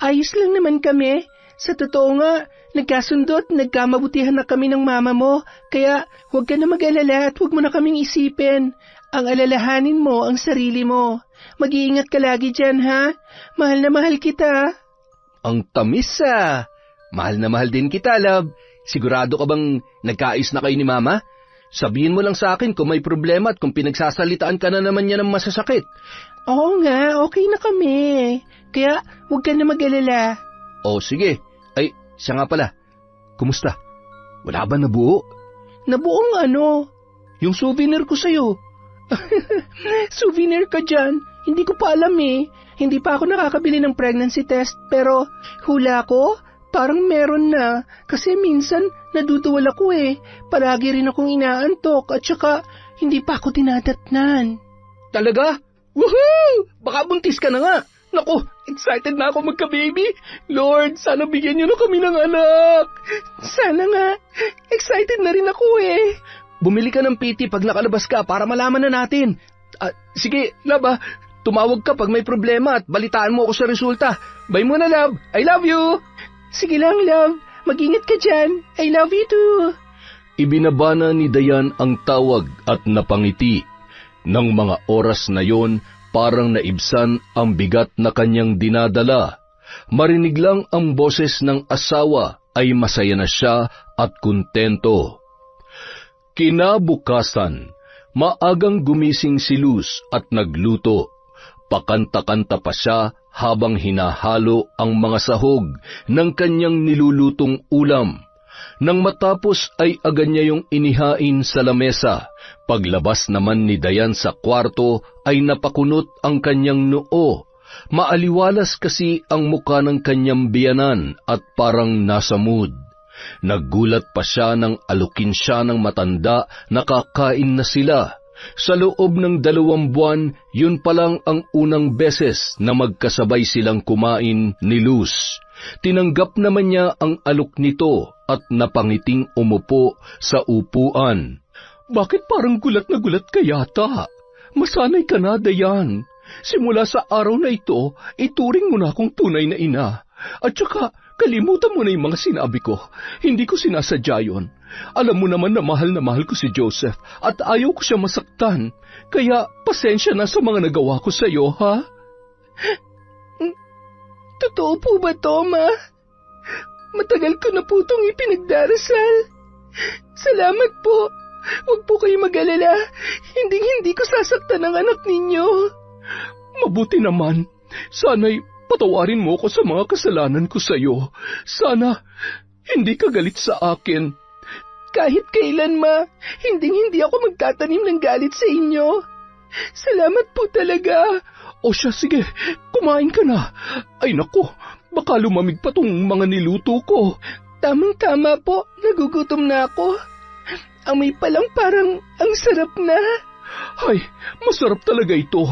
Ayos lang naman kami. Sa totoo nga, nagkasundo at nagkamabutihan na kami ng mama mo, kaya huwag ka na mag-alala at huwag mo na kaming isipin. Ang alalahanin mo ang sarili mo. Mag-iingat ka lagi dyan, ha? Mahal na mahal kita. Ang tamis Mahal na mahal din kita, love. Sigurado ka bang nagkaayos na kayo ni Mama? Sabihin mo lang sa akin kung may problema at kung pinagsasalitaan ka na naman niya ng masasakit. Oo nga, okay na kami. Kaya huwag ka na mag-alala. O sige. Ay, siya nga pala. Kumusta? Wala ba nabuo? Nabuong ano? Yung souvenir ko sa'yo. Souvenir ka dyan? Hindi ko pa alam eh. Hindi pa ako nakakabili ng pregnancy test, pero hula ko, parang meron na. Kasi minsan naduduwal ako eh. Palagi rin akong inaantok at saka hindi pa ako dinadatnan. Talaga? Woohoo! Baka buntis ka na nga. Naku, excited na ako magka-baby. Lord, sana bigyan niyo na kami ng anak. Sana nga. Excited na rin ako eh. Bumili ka ng PT pag nakalabas ka para malaman na natin. Sige, love tumawag ka pag may problema at balitaan mo ako sa resulta. Bye muna, love. I love you. Sige lang, love. Mag-ingat ka dyan. I love you too. Ibinabana ni Dayan ang tawag at napangiti. Nang mga oras na yon, parang naibsan ang bigat na kanyang dinadala. Marinig lang ang boses ng asawa ay masaya na siya at kontento. Kinabukasan, maagang gumising si Luz at nagluto. Pakanta-kanta pa siya habang hinahalo ang mga sahog ng kanyang nilulutong ulam. Nang matapos ay agad niya yung inihain sa lamesa. Paglabas naman ni Dayan sa kwarto ay napakunot ang kanyang noo. Maaliwalas kasi ang muka ng kanyang biyanan at parang nasa mood. Naggulat pa siya nang alukin siya ng matanda na kakain na sila. Sa loob ng 2 buwan, yun palang ang unang beses na magkasabay silang kumain ni Luz. Tinanggap naman niya ang alok nito at napangiting umupo sa upuan. Bakit parang gulat na gulat ka yata? Masanay ka na, Dayan. Simula sa araw na ito, ituring mo na akong tunay na ina. At saka, kalimutan mo na yung mga sinabi ko. Hindi ko sinasadya yun. Alam mo naman na mahal ko si Joseph at ayaw ko siya masaktan. Kaya, pasensya na sa mga nagawa ko sa iyo, ha? Totoo po ba to, Ma? Matagal ko na po itong ipinagdarasal. Salamat po. Huwag po kayo mag-alala. Hindi ko sasaktan ang anak ninyo. Mabuti naman. Sana'y patawarin mo ko sa mga kasalanan ko sa iyo. Sana hindi ka galit sa akin. Kahit kailan, Ma, hindi ako magtatanim ng galit sa inyo. Salamat po talaga. O siya, sige, kumain ka na. Ay naku, baka lumamig pa tong mga niluto ko. Tamang-tama po, nagugutom na ako. Amoy pa lang parang ang sarap na. Ay, masarap talaga ito.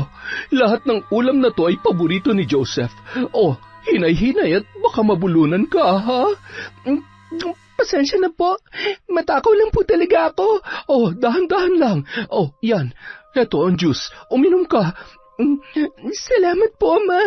Lahat ng ulam na to ay paborito ni Joseph. Oh, hinay-hinay at baka mabulunan ka, ha? Pasensya na po. Matakaw lang po talaga ako. Oh, dahan-dahan lang. Oh, yan. Eto ang juice. Uminom ka. Salamat po, Ma.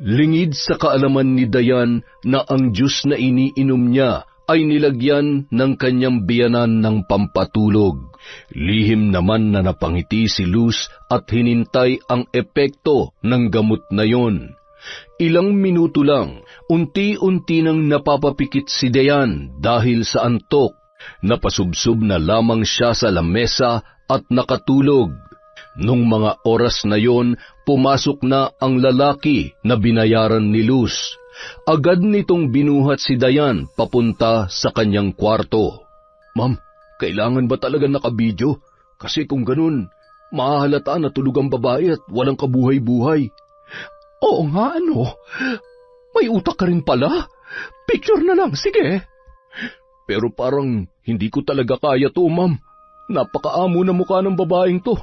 Lingid sa kaalaman ni Dayan na ang juice na iniinom niya ay nilagyan ng kanyang biyanan ng pampatulog. Lihim naman na napangiti si Luz at hinintay ang epekto ng gamot na yon. Ilang minuto lang, unti-unti nang napapapikit si Dayan dahil sa antok. Napasubsob na lamang siya sa lamesa at nakatulog. Nung mga oras na yon, pumasok na ang lalaki na binayaran ni Luz. Agad nitong binuhat si Dayan papunta sa kanyang kwarto. Ma'am, kailangan ba talaga nakabidyo? Kasi kung ganun, mahahalata na tulog ang babae at walang kabuhay-buhay. Oo nga, ano? May utak ka rin pala? Picture na lang, sige. Pero parang hindi ko talaga kaya to, ma'am. Napakaamo na mukha ng babaeng to.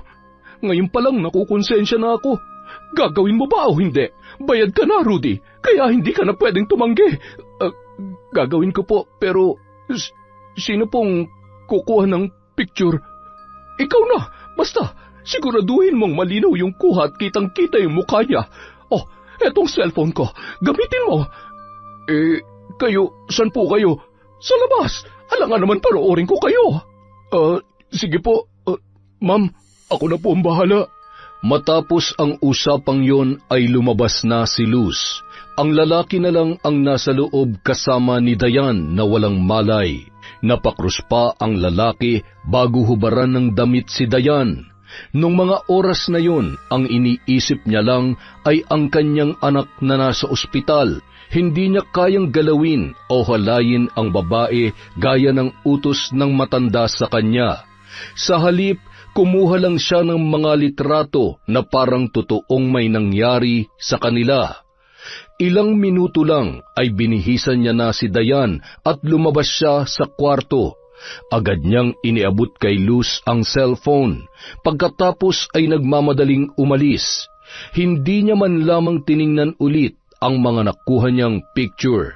Ngayon pa lang nakukonsensya na ako. Gagawin mo ba o hindi? Bayad ka na, Rudy. Kaya hindi ka na pwedeng tumanggi. Gagawin ko po, pero sino pong kukuha ng picture? Ikaw na, basta siguraduhin mong malinaw yung kuha at kitang-kita yung mukha niya. Oh, etong cellphone ko, gamitin mo. Kayo, saan po kayo? Sa labas. Alangan naman panoorin ko kayo. Sige po, ma'am, ako na po ang bahala. Matapos ang usapang yon ay lumabas na si Luz. Ang lalaki na lang ang nasa loob kasama ni Dayan na walang malay. Napakrus pa ang lalaki bago hubaran ng damit si Dayan. Nung mga oras na yon, ang iniisip niya lang ay ang kanyang anak na nasa ospital. Hindi niya kayang galawin o halayin ang babae gaya ng utos ng matanda sa kanya. Sa halip, kumuha lang siya ng mga litrato na parang totoong may nangyari sa kanila. Ilang minuto lang ay binihisan niya na si Dayan at lumabas siya sa kwarto. Agad niyang iniabot kay Luz ang cellphone. Pagkatapos ay nagmamadaling umalis. Hindi niya man lamang tiningnan ulit ang mga nakuha niyang picture.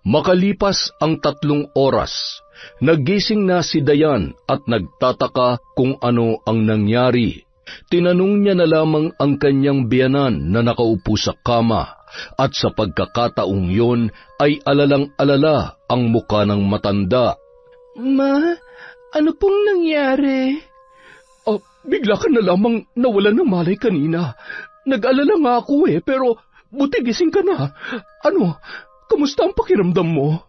Makalipas ang 3 oras, nagising na si Dayan at nagtataka kung ano ang nangyari. Tinanong niya na lamang ang kanyang biyanan na nakaupo sa kama, at sa pagkakataong yon ay alalang-alala ang mukha ng matanda. Ma, ano pong nangyari? Bigla ka na lamang nawala ng malay kanina. Nag-alala nga ako pero buti gising ka na. Ano, kamusta ang pakiramdam mo?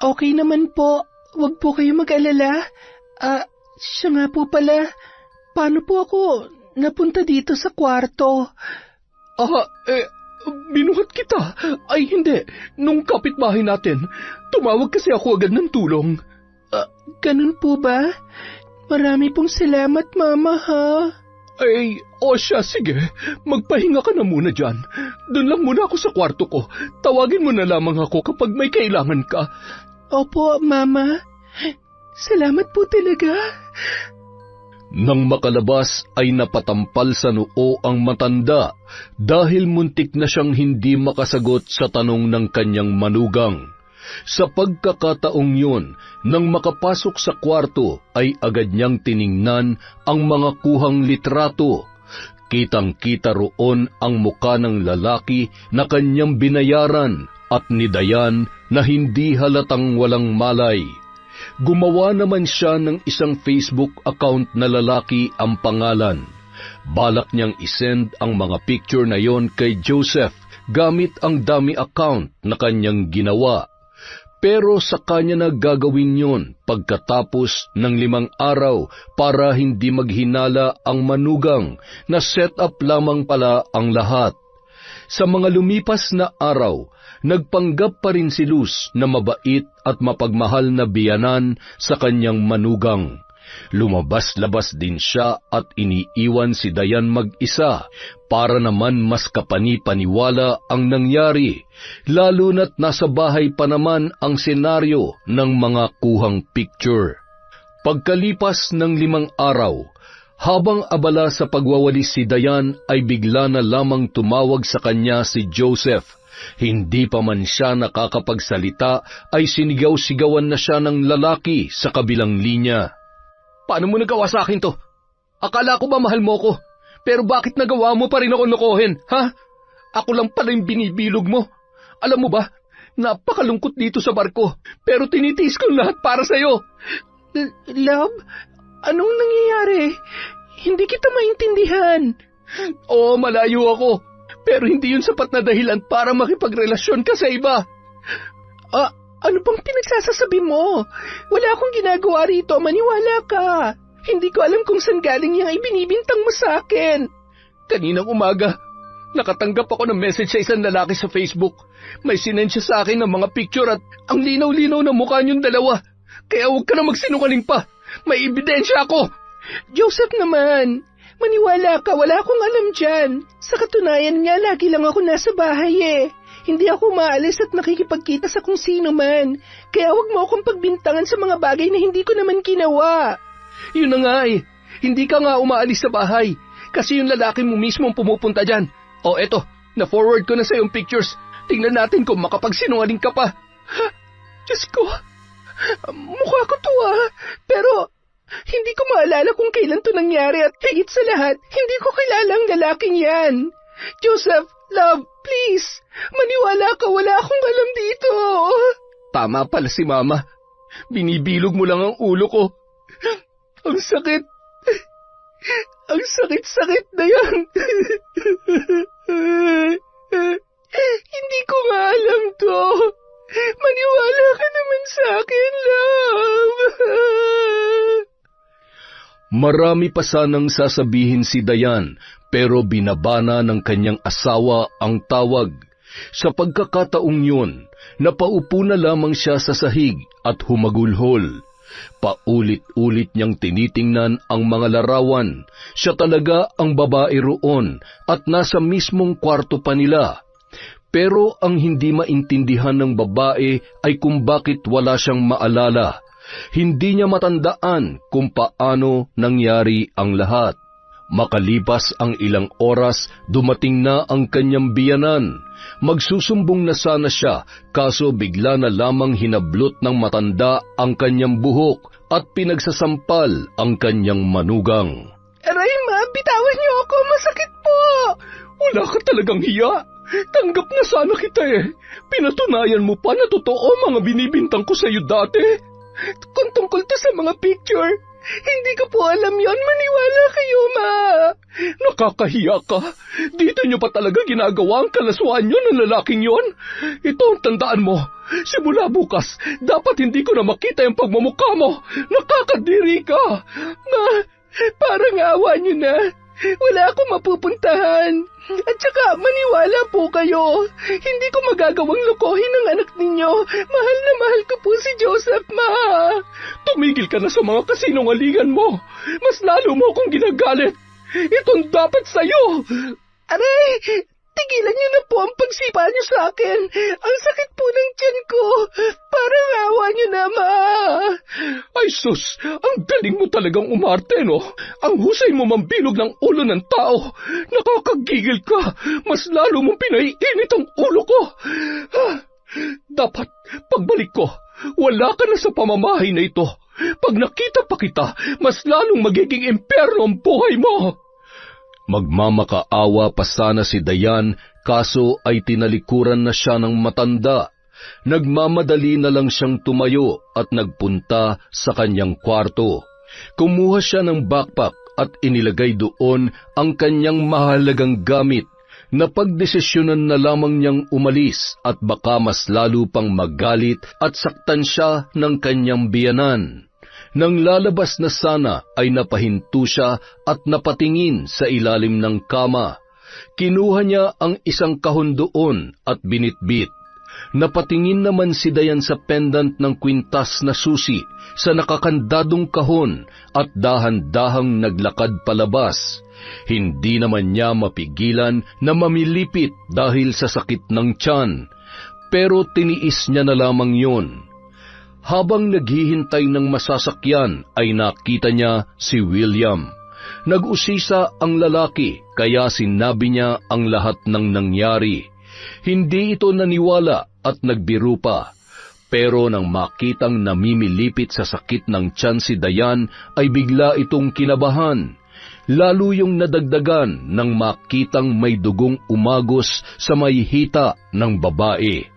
Okay naman po. Huwag po kayo mag-alala. Siya nga po pala. Paano po ako napunta dito sa kwarto? Binuhat kita. Ay hindi, nung kapitbahay natin. Tumawag kasi ako agad ng tulong. Ganun po ba? Marami pong salamat, Mama, ha? Siya, sige. Magpahinga ka na muna dyan. Doon lang muna ako sa kwarto ko. Tawagin mo na lamang ako kapag may kailangan ka. Opo, Mama. Salamat po talaga. Nang makalabas ay napatampal sa noo ang matanda dahil muntik na siyang hindi makasagot sa tanong ng kanyang manugang. Sa pagkakataong yun, nang makapasok sa kwarto ay agad niyang tiningnan ang mga kuhang litrato. Kitang-kita roon ang muka ng lalaki na kanyang binayaran at ni Dayan na hindi halatang walang malay. Gumawa naman siya ng isang Facebook account na lalaki ang pangalan. Balak niyang isend ang mga picture na yon kay Joseph gamit ang dummy account na kanyang ginawa. Pero sa kanya na gagawin yon pagkatapos ng 5 araw para hindi maghinala ang manugang na set up lamang pala ang lahat. Sa mga lumipas na araw, nagpanggap pa rin si Luz na mabait at mapagmahal na biyanan sa kanyang manugang. Lumabas-labas din siya at iniiwan si Dayan mag-isa para naman mas kapani-paniwala ang nangyari, lalo na't nasa bahay pa naman ang senaryo ng mga kuhang picture. Pagkalipas ng 5 araw, habang abala sa pagwawalis si Dayan ay bigla na lamang tumawag sa kanya si Joseph. Hindi pa man siya nakakapagsalita ay sinigaw-sigawan na siya ng lalaki sa kabilang linya. Paano mo nagawa sa akin to? Akala ko ba mahal mo ko? Pero bakit nagawa mo pa rin ako lokohin, ha? Ako lang pala yung binibilog mo. Alam mo ba, napakalungkot dito sa barko, pero tinitiis ko lahat para sa'yo. Love, anong nangyayari? Hindi kita maintindihan. Oo, malayo ako. Pero hindi yun sapat na dahilan para makipagrelasyon ka sa iba. Ano bang pinagsasasabi mo? Wala akong ginagawa rito, maniwala ka. Hindi ko alam kung saan galing yung ibinibintang mo sa akin. Kaninang umaga, Nakatanggap ako ng message sa isang lalaki sa Facebook. May sinend siya sa akin ng mga picture at ang linaw-linaw na mukha niyong dalawa. Kaya huwag ka na magsinungaling pa. May ebidensya ako. Joseph naman, maniwala ka, wala akong alam dyan. Sa katunayan nga, lagi lang ako nasa bahay eh. Hindi ako maalis at nakikipagkita sa kung sino man. Kaya huwag mo akong pagbintangan sa mga bagay na hindi ko naman ginawa. Yun na nga eh. Hindi ka nga umaalis sa bahay. Kasi yung lalaki mo mismo ang pumupunta dyan. O eto, na-forward ko na sa yung pictures. Tingnan natin kung makapagsinungaling ka pa. Diyos ko, mukha ko to pero hindi ko maalala kung kailan to nangyari at higit sa lahat, hindi ko kilala ang lalaking yan. Joseph, love, please, maniwala ka, wala akong alam dito. Tama pala si Mama. Binibilog mo lang ang ulo ko. Ang sakit. Ang sakit-sakit na yan. Hindi ko nga alam to. Maniwala ka naman sa akin, love. Marami pa sanang sasabihin si Dayan, pero binabana ng kanyang asawa ang tawag. Sa pagkakataong yun, napaupo na lamang siya sa sahig at humagulhol. Paulit-ulit niyang tinitingnan ang mga larawan. Siya talaga ang babae roon at nasa mismong kwarto pa nila. Pero ang hindi maintindihan ng babae ay kung bakit wala siyang maalala. Hindi niya matandaan kung paano nangyari ang lahat. Makalipas ang ilang oras, dumating na ang kanyang biyanan. Magsusumbong na sana siya, kaso bigla na lamang hinablot ng matanda ang kanyang buhok at pinagsasampal ang kanyang manugang. Aray ma, bitawan niyo ako, masakit po. Wala ka talagang hiya. Tanggap na sana kita eh. Pinatunayan mo pa na totoo mga binibintang ko sa iyo dati. Kung tungkol to sa mga picture, hindi ko po alam yon, maniwala kayo, ma. Nakakahiya ka. Dito niyo pa talaga ginagawa ang kalaswaan niyo ng lalaking yon. Ito ang tandaan mo. Simula bukas, dapat hindi ko na makita yung pagmumukha mo. Nakakadiri ka. Ma, parang awa niyo na. Wala akong mapupuntahan. At saka maniwala po kayo. Hindi ko magagawang lokohin ang anak ninyo. Mahal na mahal ko po si Joseph, ma. Tumigil ka na sa mga kasinungalingan mo. Mas lalo mo akong ginagalit. Itong dapat sa'yo. Aray, tigilan niyo na po ang pagsipa niyo sa akin. Ang sakit po ng tiyan ko. Parang awa niyo na, ma. Ay sus, ang galing mo talagang umarte, no? Ang husay mo mambilog ng ulo ng tao. Nakakagigil ka. Mas lalo mong pinaiinit ang ulo ko. Dapat, pagbalik ko, wala ka na sa pamamahay na ito. Pag nakita pa kita, mas lalong magiging impyerno ang buhay mo. Magmamakaawa pa sana si Dayan, kaso ay tinalikuran na siya ng matanda. Nagmamadali na lang siyang tumayo at nagpunta sa kanyang kwarto. Kumuha siya ng backpack at inilagay doon ang kanyang mahalagang gamit. Napagdesisyonan na lamang niyang umalis at baka mas lalo pang magalit at saktan siya ng kanyang biyanan. Nang lalabas na sana ay napahinto siya at napatingin sa ilalim ng kama. Kinuha niya ang isang kahon doon at binitbit. Napatingin naman si Dayan sa pendant ng kwintas na susi sa nakakandadong kahon at dahan-dahang naglakad palabas. Hindi naman niya mapigilan na mamilipit dahil sa sakit ng tiyan, pero tiniis niya na lamang yun. Habang naghihintay ng masasakyan ay nakita niya si William. Nag-usisa ang lalaki kaya sinabi niya ang lahat ng nangyari. Hindi ito naniwala at nagbiro pa. Pero nang makitang namimilipit sa sakit ng tiyan si Dayan ay bigla itong kinabahan. Lalo yung nadagdagan nang makitang may dugong umagos sa may hita ng babae.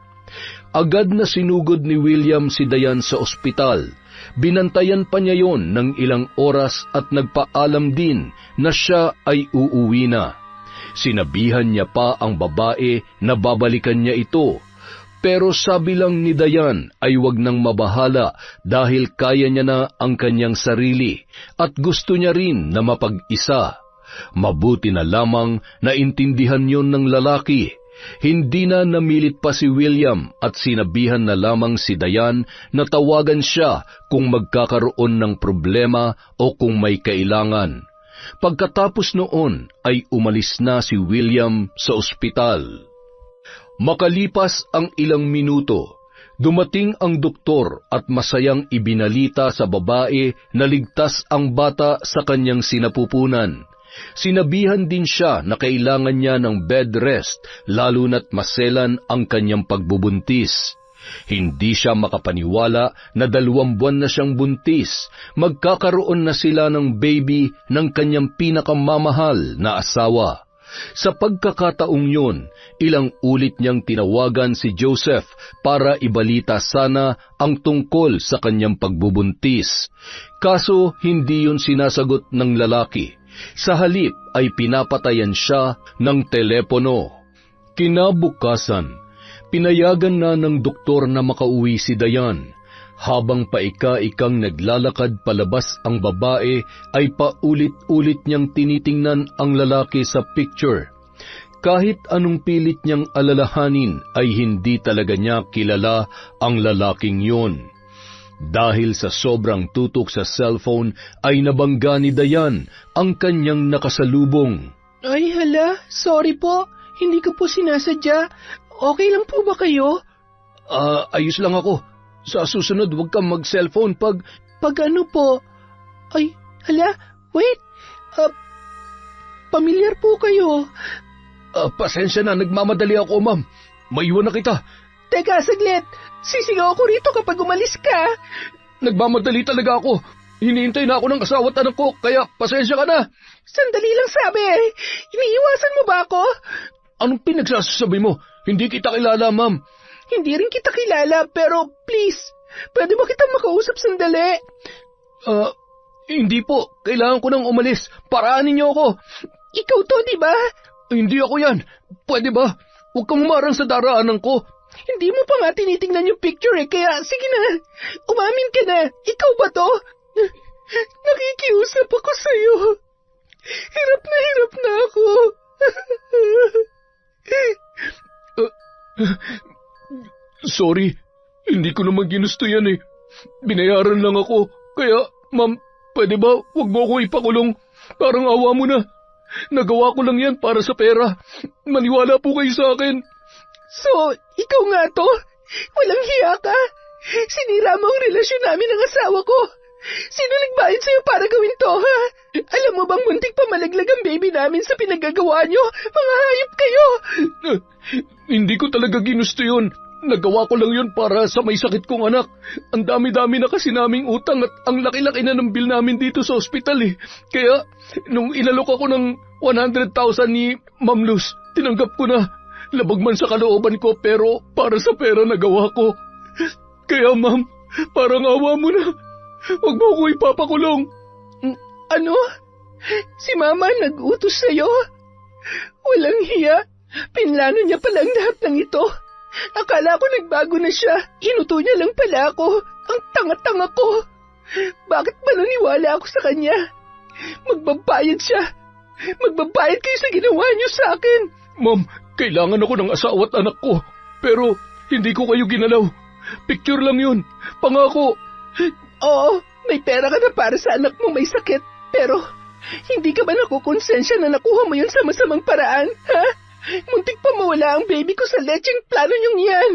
Agad na sinugod ni William si Dayan sa ospital. Binantayan pa niya yon ng ilang oras at nagpaalam din na siya ay uuwi na. Sinabihan niya pa ang babae na babalikan niya ito. Pero sabi lang ni Dayan ay wag nang mabahala dahil kaya niya na ang kanyang sarili at gusto niya rin na mapag-isa. Mabuti na lamang naintindihan yon ng lalaki. Hindi na namilit pa si William at sinabihan na lamang si Dayan na tawagan siya kung magkakaroon ng problema o kung may kailangan. Pagkatapos noon ay umalis na si William sa ospital. Makalipas ang ilang minuto, dumating ang doktor at masayang ibinalita sa babae na ligtas ang bata sa kanyang sinapupunan. Sinabihan din siya na kailangan niya ng bed rest, lalo na't maselan ang kanyang pagbubuntis. Hindi siya makapaniwala na 2 buwan na siyang buntis. Magkakaroon na sila ng baby ng kanyang pinakamamahal na asawa. Sa pagkakataong yun, ilang ulit niyang tinawagan si Joseph para ibalita sana ang tungkol sa kanyang pagbubuntis. Kaso hindi yun sinasagot ng lalaki. Sa halip ay pinapatayan siya ng telepono. Kinabukasan, pinayagan na ng doktor na makauwi si Dayan. Habang paika-ikang naglalakad palabas ang babae, ay paulit-ulit niyang tinitingnan ang lalaki sa picture. Kahit anong pilit niyang alalahanin, ay hindi talaga niya kilala ang lalaking yun. Dahil sa sobrang tutok sa cellphone, ay nabangga ni Dayan ang kanyang nakasalubong. Ay hala, sorry po. Hindi ko po sinasadya. Okay lang po ba kayo? Ayos lang ako. Sa susunod, huwag kang mag-cellphone pag... Pag ano po? Ay, hala, wait. Pamilyar po kayo. Pasensya na, nagmamadali ako, ma'am. Maiwan na kita. Teka, saglit. Sisigaw ako rito kapag umalis ka. Nagmamadali talaga ako. Hinihintay na ako ng asawa at anak ko, kaya pasensya ka na. Sandali lang sabi. Iniiwasan mo ba ako? Anong pinagsasabi mo? Hindi kita kilala, ma'am. Hindi rin kita kilala, pero please, pwede ba kitang makausap sandali? Hindi po. Kailangan ko nang umalis. Paraanin niyo ako. Ikaw to, di ba? Hindi ako yan. Pwede ba? Huwag kang umarang sa daraanan ko. Hindi mo pa nga tinitingnan yung picture kaya sige na, umamin ka na. Ikaw ba to? Nakikiusap ako sa'yo. Hirap na ako. Sorry, hindi ko naman ginusto yan eh. Binayaran lang ako. Kaya, ma'am, pwede ba huwag mo ako ipakulong? Parang awa mo na. Nagawa ko lang yan para sa pera. Maniwala po kayo sa akin. So, ikaw nga to? Walang hiya ka? Sinira mo ang relasyon namin ng asawa ko. Sino nagbayad sa'yo para gawin to, ha? Alam mo bang muntik pa malaglag ang baby namin sa pinagagawa nyo? Mga hayop kayo! Hindi ko talaga ginusto yun. Nagawa ko lang yun para sa may sakit kong anak. Ang dami-dami na kasi naming utang at ang laki-laki na ng bill namin dito sa ospital eh. Kaya, nung inalok ako ng 100,000 ni Ma'am Luz, tinanggap ko na. Labag man sa kalooban ko pero para sa pera nagawa ko. Kaya ma'am, parang awa mo na. Huwag mo ko ipapakulong. Ano? Si Mama nag-utos sa'yo? Walang hiya. Pinlano niya palang lahat ng ito. Akala ko nagbago na siya. Inuto niya lang pala ako. Ang tanga-tanga ko. Bakit ba naniwala ako sa kanya? Magbabayad siya. Magbabayad kayo sa ginawa niyo sa akin. Ma'am, kailangan ako ng asawa at anak ko. Pero hindi ko kayo ginalaw. Picture lang yun. Pangako. Oo, may pera ka na para sa anak mo may sakit. Pero hindi ka ba nakukonsensya na nakuha mo yun sa masamang paraan? Ha? Muntik pa mawala ang baby ko sa lecheng plano niyong yan.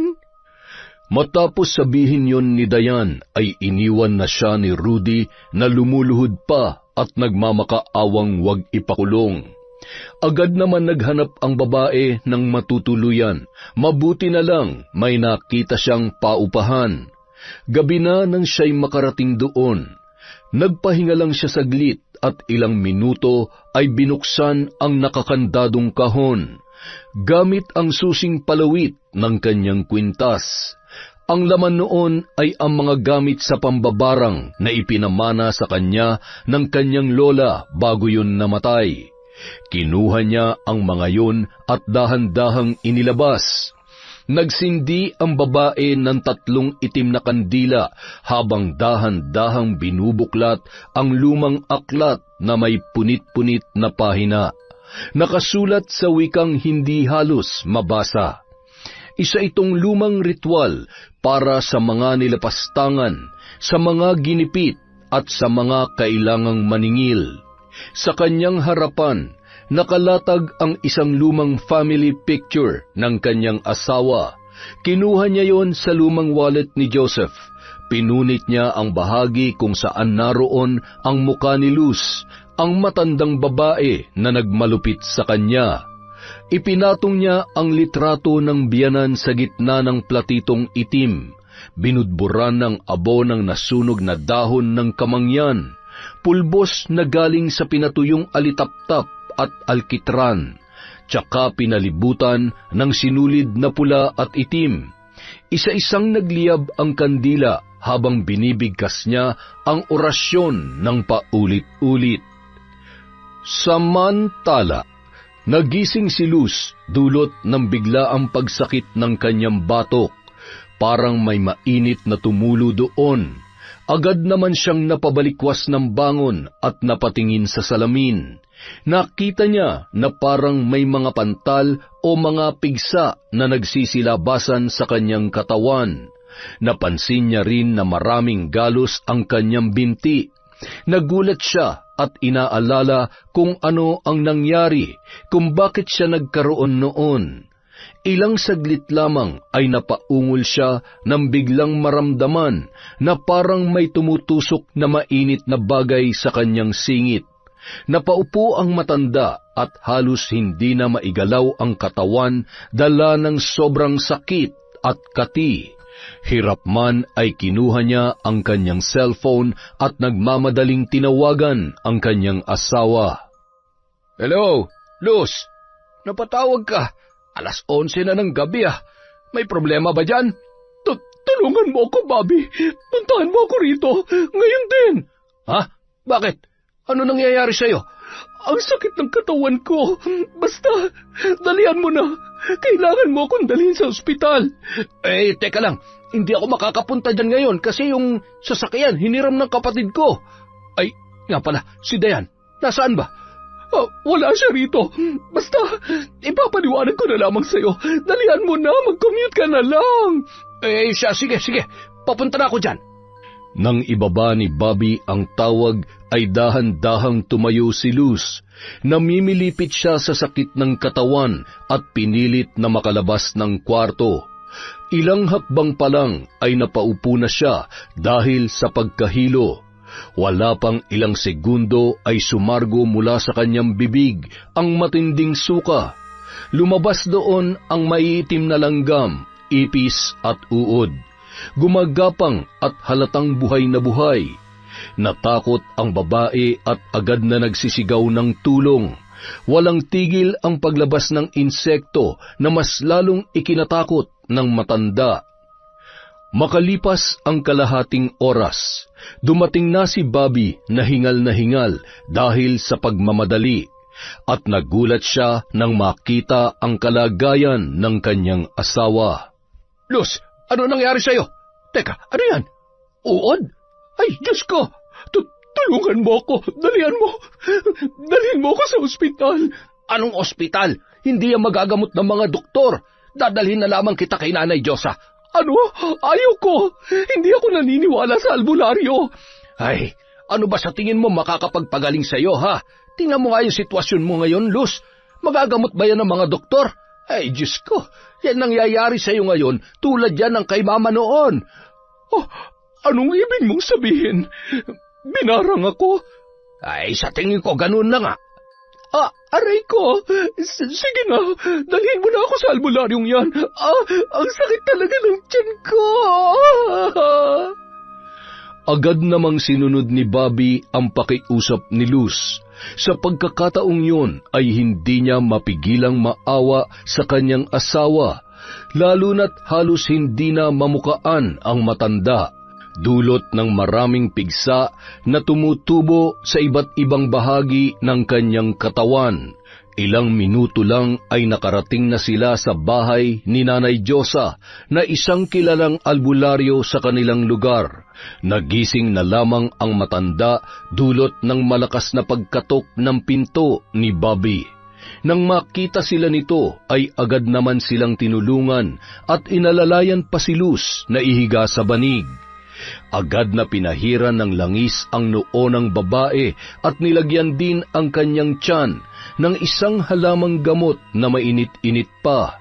Matapos sabihin yon ni Dayan, ay iniwan na siya ni Rudy na lumuluhod pa at nagmamakaawang wag ipakulong. Agad naman naghanap ang babae ng matutuluyan. Mabuti na lang may nakita siyang paupahan. Gabi na nang siya'y makarating doon. Nagpahinga lang siya saglit at ilang minuto ay binuksan ang nakakandadong kahon. Gamit ang susing palawit ng kanyang kwintas. Ang laman noon ay ang mga gamit sa pambabarang na ipinamana sa kanya ng kanyang lola bago yun namatay. Kinuha niya ang mga yun at dahan-dahang inilabas. Nagsindi ang babae ng 3 itim na kandila habang dahan-dahang binubuklat ang lumang aklat na may punit-punit na pahina. Nakasulat sa wikang hindi halos mabasa. Isa itong lumang ritual para sa mga nilapastangan, sa mga ginipit at sa mga kailangang maningil. Sa kanyang harapan, nakalatag ang isang lumang family picture ng kanyang asawa. Kinuha niya yon sa lumang wallet ni Joseph. Pinunit niya ang bahagi kung saan naroon ang muka ni Luz, ang matandang babae na nagmalupit sa kanya. Ipinatong niya ang litrato ng biyanan sa gitna ng platitong itim. Binudburan ng abo ng nasunog na dahon ng kamangyan, pulbos na galing sa pinatuyong alitaptap at alkitran, tsaka pinalibutan ng sinulid na pula at itim. Isa-isang nagliyab ang kandila habang binibigkas niya ang orasyon ng paulit-ulit. Samantala, nagising si Luz dulot ng biglaang pagsakit ng kanyang batok. Parang may mainit na tumulo doon. Agad naman siyang napabalikwas ng bangon at napatingin sa salamin. Nakita niya na parang may mga pantal o mga pigsa na nagsisilabasan sa kanyang katawan. Napansin niya rin na maraming galos ang kanyang binti. Nagulat siya at inaalala kung ano ang nangyari, kung bakit siya nagkaroon noon. Ilang saglit lamang ay napaungol siya nang biglang maramdaman na parang may tumutusok na mainit na bagay sa kanyang singit. Napaupo ang matanda at halos hindi na maigalaw ang katawan dala ng sobrang sakit at kati. Hirap man ay kinuha niya ang kanyang cellphone at nagmamadaling tinawagan ang kanyang asawa. Hello, Luz. Napatawag ka. 11:00 na ng gabi May problema ba dyan? Tulungan mo ako, Bobby. Puntahan mo ako rito. Ngayon din. Ha? Bakit? Ano nangyayari sa'yo? Ang sakit ng katawan ko. Basta, dalihan mo na. Kailangan mo akong dalhin sa ospital. Teka lang. Hindi ako makakapunta dyan ngayon kasi yung sasakyan hiniram ng kapatid ko. Ay, nga pala, si Dayan. Nasaan ba? Wala siya rito. Basta, ipapaliwanag ko na lamang sa'yo. Dalihan mo na, mag-commute ka na lang. Sige. Papunta na ako dyan. Nang ibaba ni Bobby ang tawag, ay dahan-dahang tumayo si Luz. Namimilipit siya sa sakit ng katawan at pinilit na makalabas ng kwarto. Ilang hakbang pa lang ay napaupo na siya dahil sa pagkahilo. Wala pang ilang segundo ay sumargo mula sa kanyang bibig ang matinding suka. Lumabas doon ang maiitim na langgam, ipis at uod. Gumagapang at halatang buhay na buhay. Natakot ang babae at agad na nagsisigaw ng tulong. Walang tigil ang paglabas ng insekto na mas lalong ikinatakot ng matanda. Makalipas ang kalahating oras, dumating na si Bobby na hingal dahil sa pagmamadali at nagulat siya nang makita ang kalagayan ng kanyang asawa. Luz, ano nangyari sa'yo? Teka, ano yan? Uod? Ay, Diyos ko! Tulungan mo ako. Dalhin mo ako sa ospital. Anong ospital? Hindi yan magagamot ng mga doktor. Dadalhin na lamang kita kay Nanay Diyosa. Ano? Ayaw ko. Hindi ako naniniwala sa albularyo. Ay, ano ba sa tingin mo makakapagpagaling sa'yo, ha? Tingnan mo nga yung sitwasyon mo ngayon, Luz. Magagamot ba yan ng mga doktor? Ay, Diyos ko, yan nangyayari sa'yo ngayon tulad yan ng kay Mama noon. Anong ibig mong sabihin? Binarang ako? Ay, sa tingin ko, ganun na nga. Aray ko. Sige na, dalhin mo na ako sa albularyong yan. Ang sakit talaga ng tiyan ko. Agad namang sinunod ni Bobby ang pakiusap ni Luz. Sa pagkakataong yun ay hindi niya mapigilang maawa sa kanyang asawa, lalo na't halos hindi na mamukaan ang matanda. Dulot ng maraming pigsa na tumutubo sa iba't ibang bahagi ng kanyang katawan. Ilang minuto lang ay nakarating na sila sa bahay ni Nanay Diyosa na isang kilalang albularyo sa kanilang lugar. Nagising na lamang ang matanda dulot ng malakas na pagkatok ng pinto ni Bobby. Nang makita sila nito ay agad naman silang tinulungan at inalalayan pa si Luz na ihiga sa banig. Agad na pinahiran ng langis ang noo ng babae at nilagyan din ang kanyang tiyan ng isang halamang gamot na mainit-init pa.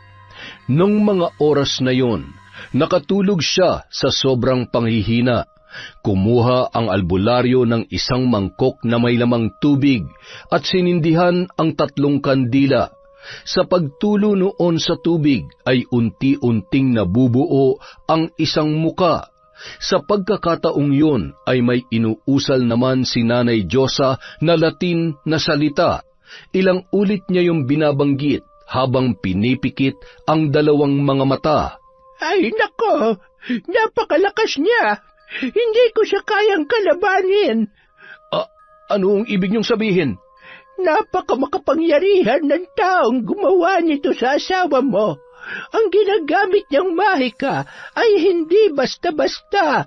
Nung mga oras na yon, nakatulog siya sa sobrang panghihina. Kumuha ang albularyo ng isang mangkok na may lamang tubig at sinindihan ang 3 kandila. Sa pagtulo noon sa tubig ay unti-unting nabubuo ang isang muka. Sa pagkakataong yun ay may inuusal naman si Nanay Diyosa na Latin na salita. Ilang ulit niya yung binabanggit habang pinipikit ang 2 mga mata. Ay nako, napakalakas niya. Hindi ko siya kayang kalabanin. Ano ang ibig niyong sabihin? Napakamakapangyarihan ng taong gumawa nito sa asawa mo. Ang ginagamit niyang mahika ay hindi basta-basta.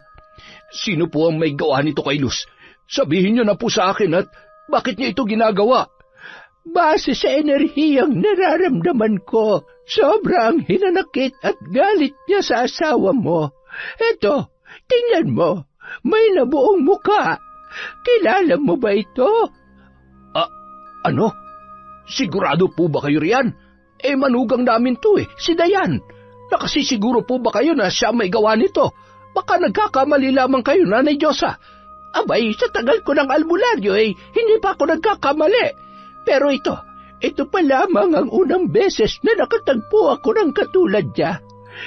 Sino po ang may gawa nito kay Luz? Sabihin niyo na po sa akin at bakit niya ito ginagawa? Base sa enerhiyang nararamdaman ko, sobrang hinanakit at galit niya sa asawa mo. Eto, tingnan mo, may nabuong muka. Kilala mo ba ito? Ano? Sigurado po ba kayo riyan? Manugang namin to si Dayan. Nakasisiguro po ba kayo na siya may gawa nito? Baka nagkakamali lamang kayo, Nanay Diyosa. Abay, sa tagal ko ng albularyo hindi pa ako nagkakamali. Pero ito pa lamang ang unang beses na nakatagpo ako ng katulad niya.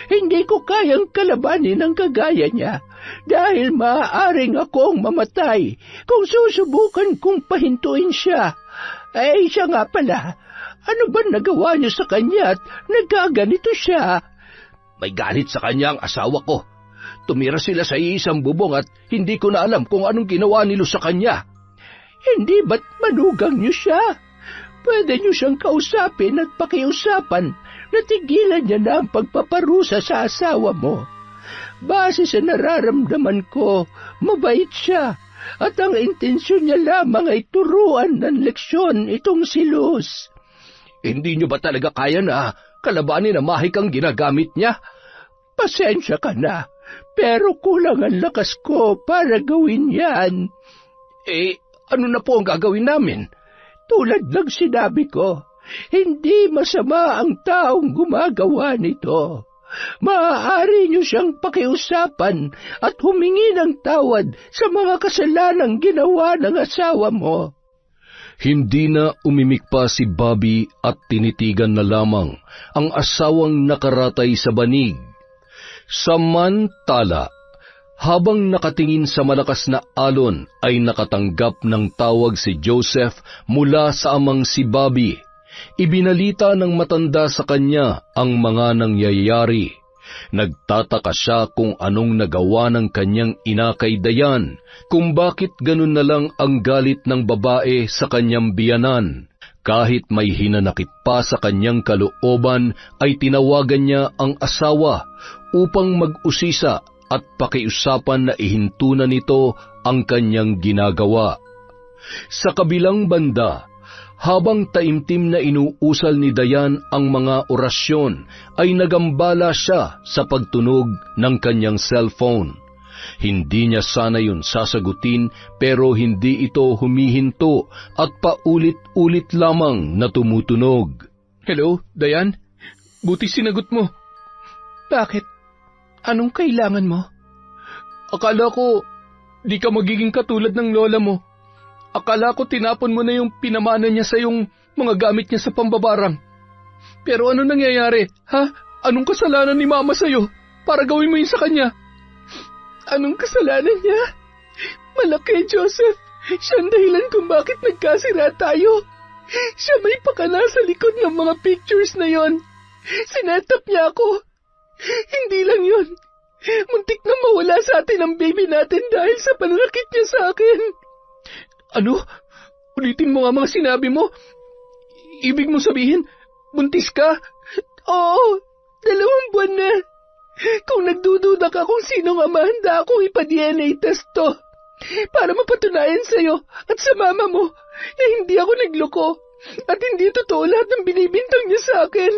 Hindi ko kayang kalabanin ang kagaya niya dahil maaaring akong mamatay kung susubukan kong pahintuin siya. Siya nga pala, ano ba nagawa niyo sa kanya at nagkaganito siya? May galit sa kanya ang asawa ko. Tumira sila sa iisang bubong at hindi ko na alam kung anong ginawa nilo sa kanya. Hindi ba't manugang niyo siya? Pwede niyo siyang kausapin at pakiusapan na tigilan niya na ang pagpaparusa sa asawa mo. Base sa nararamdaman ko, mabait siya at ang intensyon niya lamang ay turuan ng leksyon itong si Luz. Hindi niyo ba talaga kaya na kalabanin ang mahikang ginagamit niya? Pasensya ka na, pero kulang ang lakas ko para gawin yan. Ano na po ang gagawin namin? Tulad ng sinabi ko, hindi masama ang taong gumagawa nito. Maaari niyo siyang pakiusapan at humingi ng tawad sa mga kasalanang ginawa ng asawa mo. Hindi na umimik pa si Bobby at tinitigan na lamang ang asawang nakaratay sa banig. Samantala, habang nakatingin sa malakas na alon ay nakatanggap ng tawag si Joseph mula sa amang si Bobby. Ibinalita ng matanda sa kanya ang mga nangyayari. Nagtataka siya kung anong nagawa ng kanyang ina kay Dayan, kung bakit ganun na lang ang galit ng babae sa kanyang biyanan. Kahit may hinanakit pa sa kanyang kalooban, ay tinawagan niya ang asawa upang mag-usisa at pakiusapan na ihinto na nito ang kanyang ginagawa. Sa kabilang banda, habang taimtim na inuusal ni Dayan ang mga orasyon, ay nagambala siya sa pagtunog ng kanyang cellphone. Hindi niya sana yun sasagutin pero hindi ito humihinto at paulit-ulit lamang na tumutunog. Hello, Dayan? Buti sinagot mo. Bakit? Anong kailangan mo? Akala ko, di ka magiging katulad ng lola mo. Akala ko tinapon mo na yung pinamana niya sa yung mga gamit niya sa pambabarang. Pero ano nangyayari, ha? Anong kasalanan ni Mama sa'yo para gawin mo yun sa kanya? Anong kasalanan niya? Malaki, Joseph. Siya ang dahilan kung bakit nagkasira tayo. Siya may pakana sa likod ng mga pictures na yon. Sinetap niya ako. Hindi lang yun. Muntik na mawala sa atin ang baby natin dahil sa pananakit niya sa akin. Ano? Ulitin mo nga mga sinabi mo. Ibig mo sabihin, buntis ka? Oo, 2 buwan na. Kung nagdududa ka kung sinong ama, handa akong ipa-DNA test to. Para mapatunayan sa'yo at sa mama mo na hindi ako nagloko at hindi totoo lahat ng binibintang niya sa akin.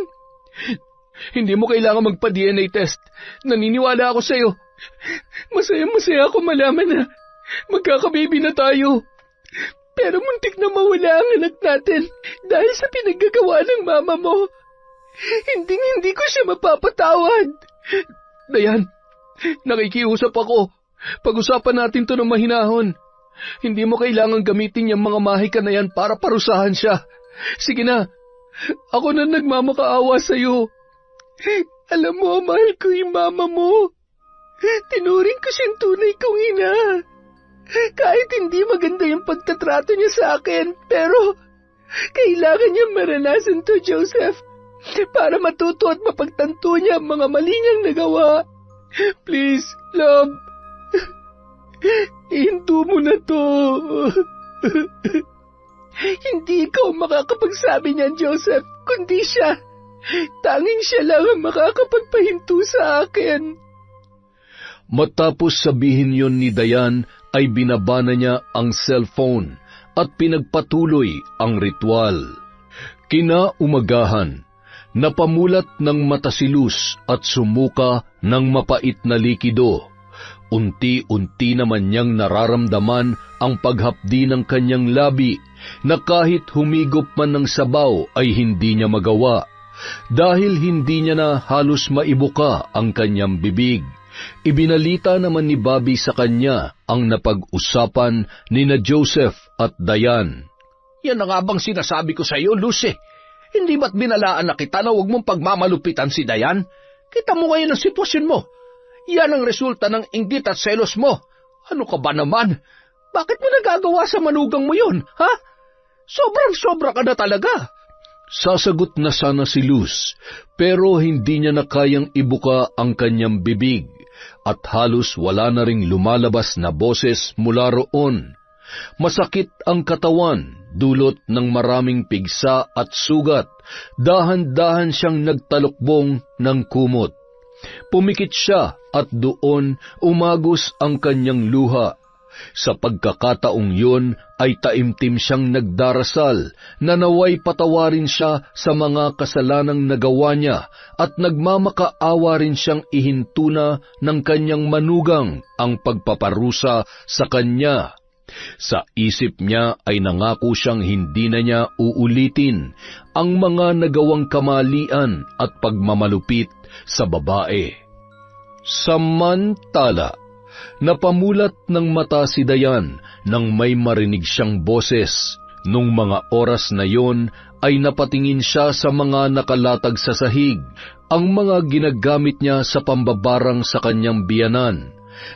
Hindi mo kailangan magpa-DNA test. Naniniwala ako sa'yo. Masaya ako malaman na magkakababy na tayo. Pero muntik na mawala ang anak natin dahil sa pinaggagawa ng mama mo. Hindi ko siya mapapatawad. Dayan, nakikiusap ako. Pag-usapan natin to ng mahinahon. Hindi mo kailangan gamitin yung mga mahika na yan para parusahan siya. Sige na, ako na nagmamakaawa sa'yo. Alam mo, mahal ko yung mama mo. Tinuring ko siyang tunay kong ina. Kahit hindi maganda yung pagtatrato niya sa akin, pero kailangan niya maranasan to, Joseph, para matuto at mapagtanto niya ang mga mali niyang nagawa. Please, love, ihinto mo na to. Hindi ikaw makakapagsabi niyan, Joseph, kundi siya. Tanging siya lang ang makakapagpahinto sa akin. Matapos sabihin yon ni Dayan, ay binabana niya ang cellphone at pinagpatuloy ang ritual. Kinaumagahan, napamulat ng mata si Luz at sumuka ng mapait na likido. Unti-unti naman niyang nararamdaman ang paghapdi ng kanyang labi na kahit humigop man ng sabaw ay hindi niya magawa dahil hindi niya na halos maibuka ang kanyang bibig. Ibinalita naman ni Bobby sa kanya ang napag-usapan ni na Joseph at Dayan. Yan na nga bang sinasabi ko sa iyo, Lucy? Hindi ba't binalaan na kita na huwag mong pagmamalupitan si Dayan? Kita mo ngayon ang sitwasyon mo. Yan ang resulta ng inggit at selos mo. Ano ka ba naman? Bakit mo nagagawa sa manugang mo yun, ha? Sobrang-sobra ka na talaga. Sasagot na sana si Luz, pero hindi niya na kayang ibuka ang kanyang bibig at halos wala na ring lumalabas na boses mula roon. Masakit ang katawan, dulot ng maraming pigsa at sugat. Dahan-dahan siyang nagtalukbong ng kumot. Pumikit siya at doon umagos ang kanyang luha. Sa pagkakataong yun ay taimtim siyang nagdarasal na naway patawarin siya sa mga kasalanang nagawa niya at nagmamakaawa rin siyang ihintuna ng kanyang manugang ang pagpaparusa sa kanya. Sa isip niya ay nangako siyang hindi na niya uulitin ang mga nagawang kamalian at pagmamalupit sa babae. Samantala, napamulat ng mata si Dayan nang may marinig siyang boses. Nung mga oras na yon ay napatingin siya sa mga nakalatag sa sahig, ang mga ginagamit niya sa pambabarang sa kanyang biyanan.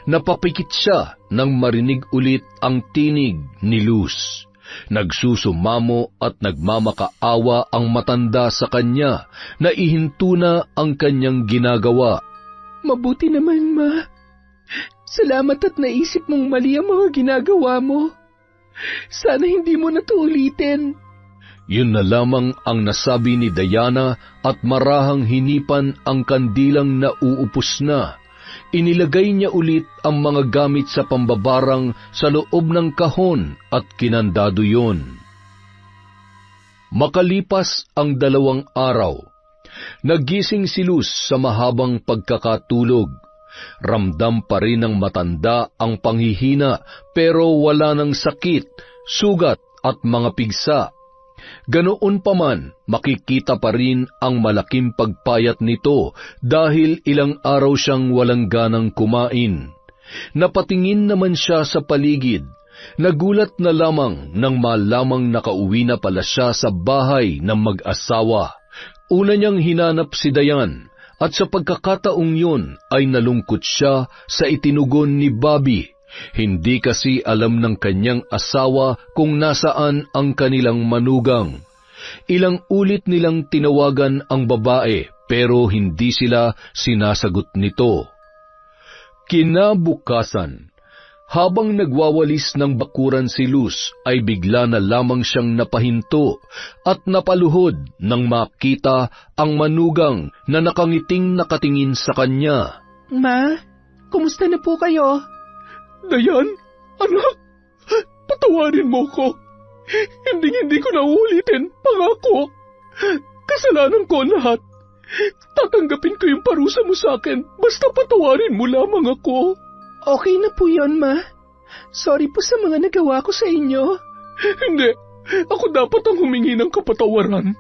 Napapikit siya nang marinig ulit ang tinig ni Luz. Nagsusumamo at nagmamakaawa ang matanda sa kanya na ihinto na ang kanyang ginagawa. Mabuti naman, Ma. Salamat at naisip mong mali ang mga ginagawa mo. Sana hindi mo na to ulitin. Yun na lamang ang nasabi ni Diana at marahang hinipan ang kandilang nauupos na. Inilagay niya ulit ang mga gamit sa pambabarang sa loob ng kahon at kinandado yon. Makalipas ang 2 araw, nagising si Luz sa mahabang pagkakatulog. Ramdam pa rin ng matanda ang panghihina pero wala ng sakit, sugat at mga pigsa. Ganoon pa man, makikita pa rin ang malaking pagpayat nito dahil ilang araw siyang walang ganang kumain. Napatingin naman siya sa paligid. Nagulat na lamang nang malamang nakauwi na pala siya sa bahay ng mag-asawa. Una niyang hinanap si Dayan at sa pagkakataong yun ay nalungkot siya sa itinugon ni Bobby. Hindi kasi alam ng kanyang asawa kung nasaan ang kanilang manugang. Ilang ulit nilang tinawagan ang babae pero hindi sila sinasagot nito. Kinabukasan, Habang nagwawalis ng bakuran si Luz, ay bigla na lamang siyang napahinto at napaluhod nang makita ang manugang na nakangiting nakatingin sa kanya. Ma, kumusta na po kayo? Dayan, anak, patawarin mo ko. Hindi ko na uulitin, pangako. Kasalanan ko lahat. Tatanggapin ko yung parusa mo sa akin, basta patawarin mo lamang ako. Okay na po yun, Ma. Sorry po sa mga nagawa ko sa inyo. Hindi, ako dapat ang humingi ng kapatawaran.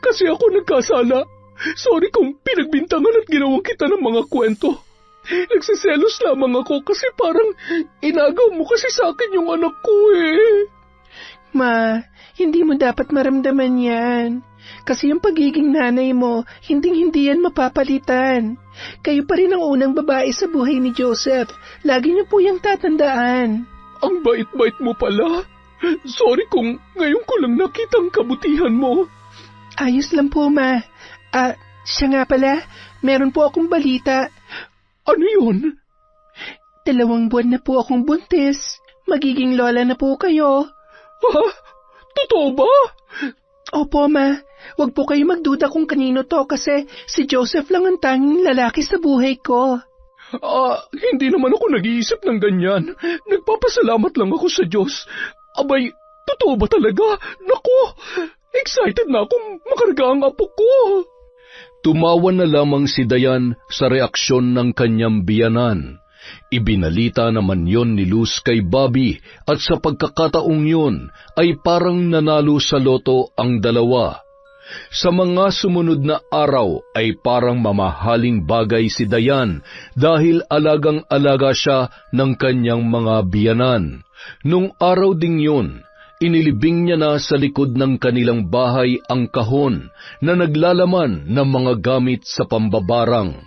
Kasi ako nagkasala. Sorry kung pinagbintangan at ginawang kita ng mga kwento. Nagsiselos lamang ako kasi parang inagaw mo kasi sa akin yung anak ko eh. Ma, hindi mo dapat maramdaman yan. Kasi yung pagiging nanay mo, hindi yan mapapalitan. Kayo pa rin ang unang babae sa buhay ni Joseph. Lagi niyo po yung tatandaan. Ang bait-bait mo pala. Sorry kung ngayon ko lang nakita ang kabutihan mo. Ayos lang po, Ma. Siya nga pala, meron po akong balita. Ano yun? 2 buwan na po akong buntis. Magiging lola na po kayo. Ha? Totoo ba? Opo, Ma. Huwag po kayo magduda kung kanino to kasi si Joseph lang ang tanging lalaki sa buhay ko. Hindi naman ako nag-iisip ng ganyan. Nagpapasalamat lang ako sa Diyos. Abay, totoo ba talaga? Naku, excited na akong makarga ang apo ko. Tumawa na lamang si Dayan sa reaksyon ng kanyang biyanan. Ibinalita naman yon ni Luz kay Bobby at sa pagkakataong yon ay parang nanalo sa loto ang dalawa. Sa mga sumunod na araw ay parang mamahaling bagay si Dayan dahil alagang-alaga siya ng kanyang mga biyanan. Nung araw ding yun, inilibing niya na sa likod ng kanilang bahay ang kahon na naglalaman ng mga gamit sa pambabarang.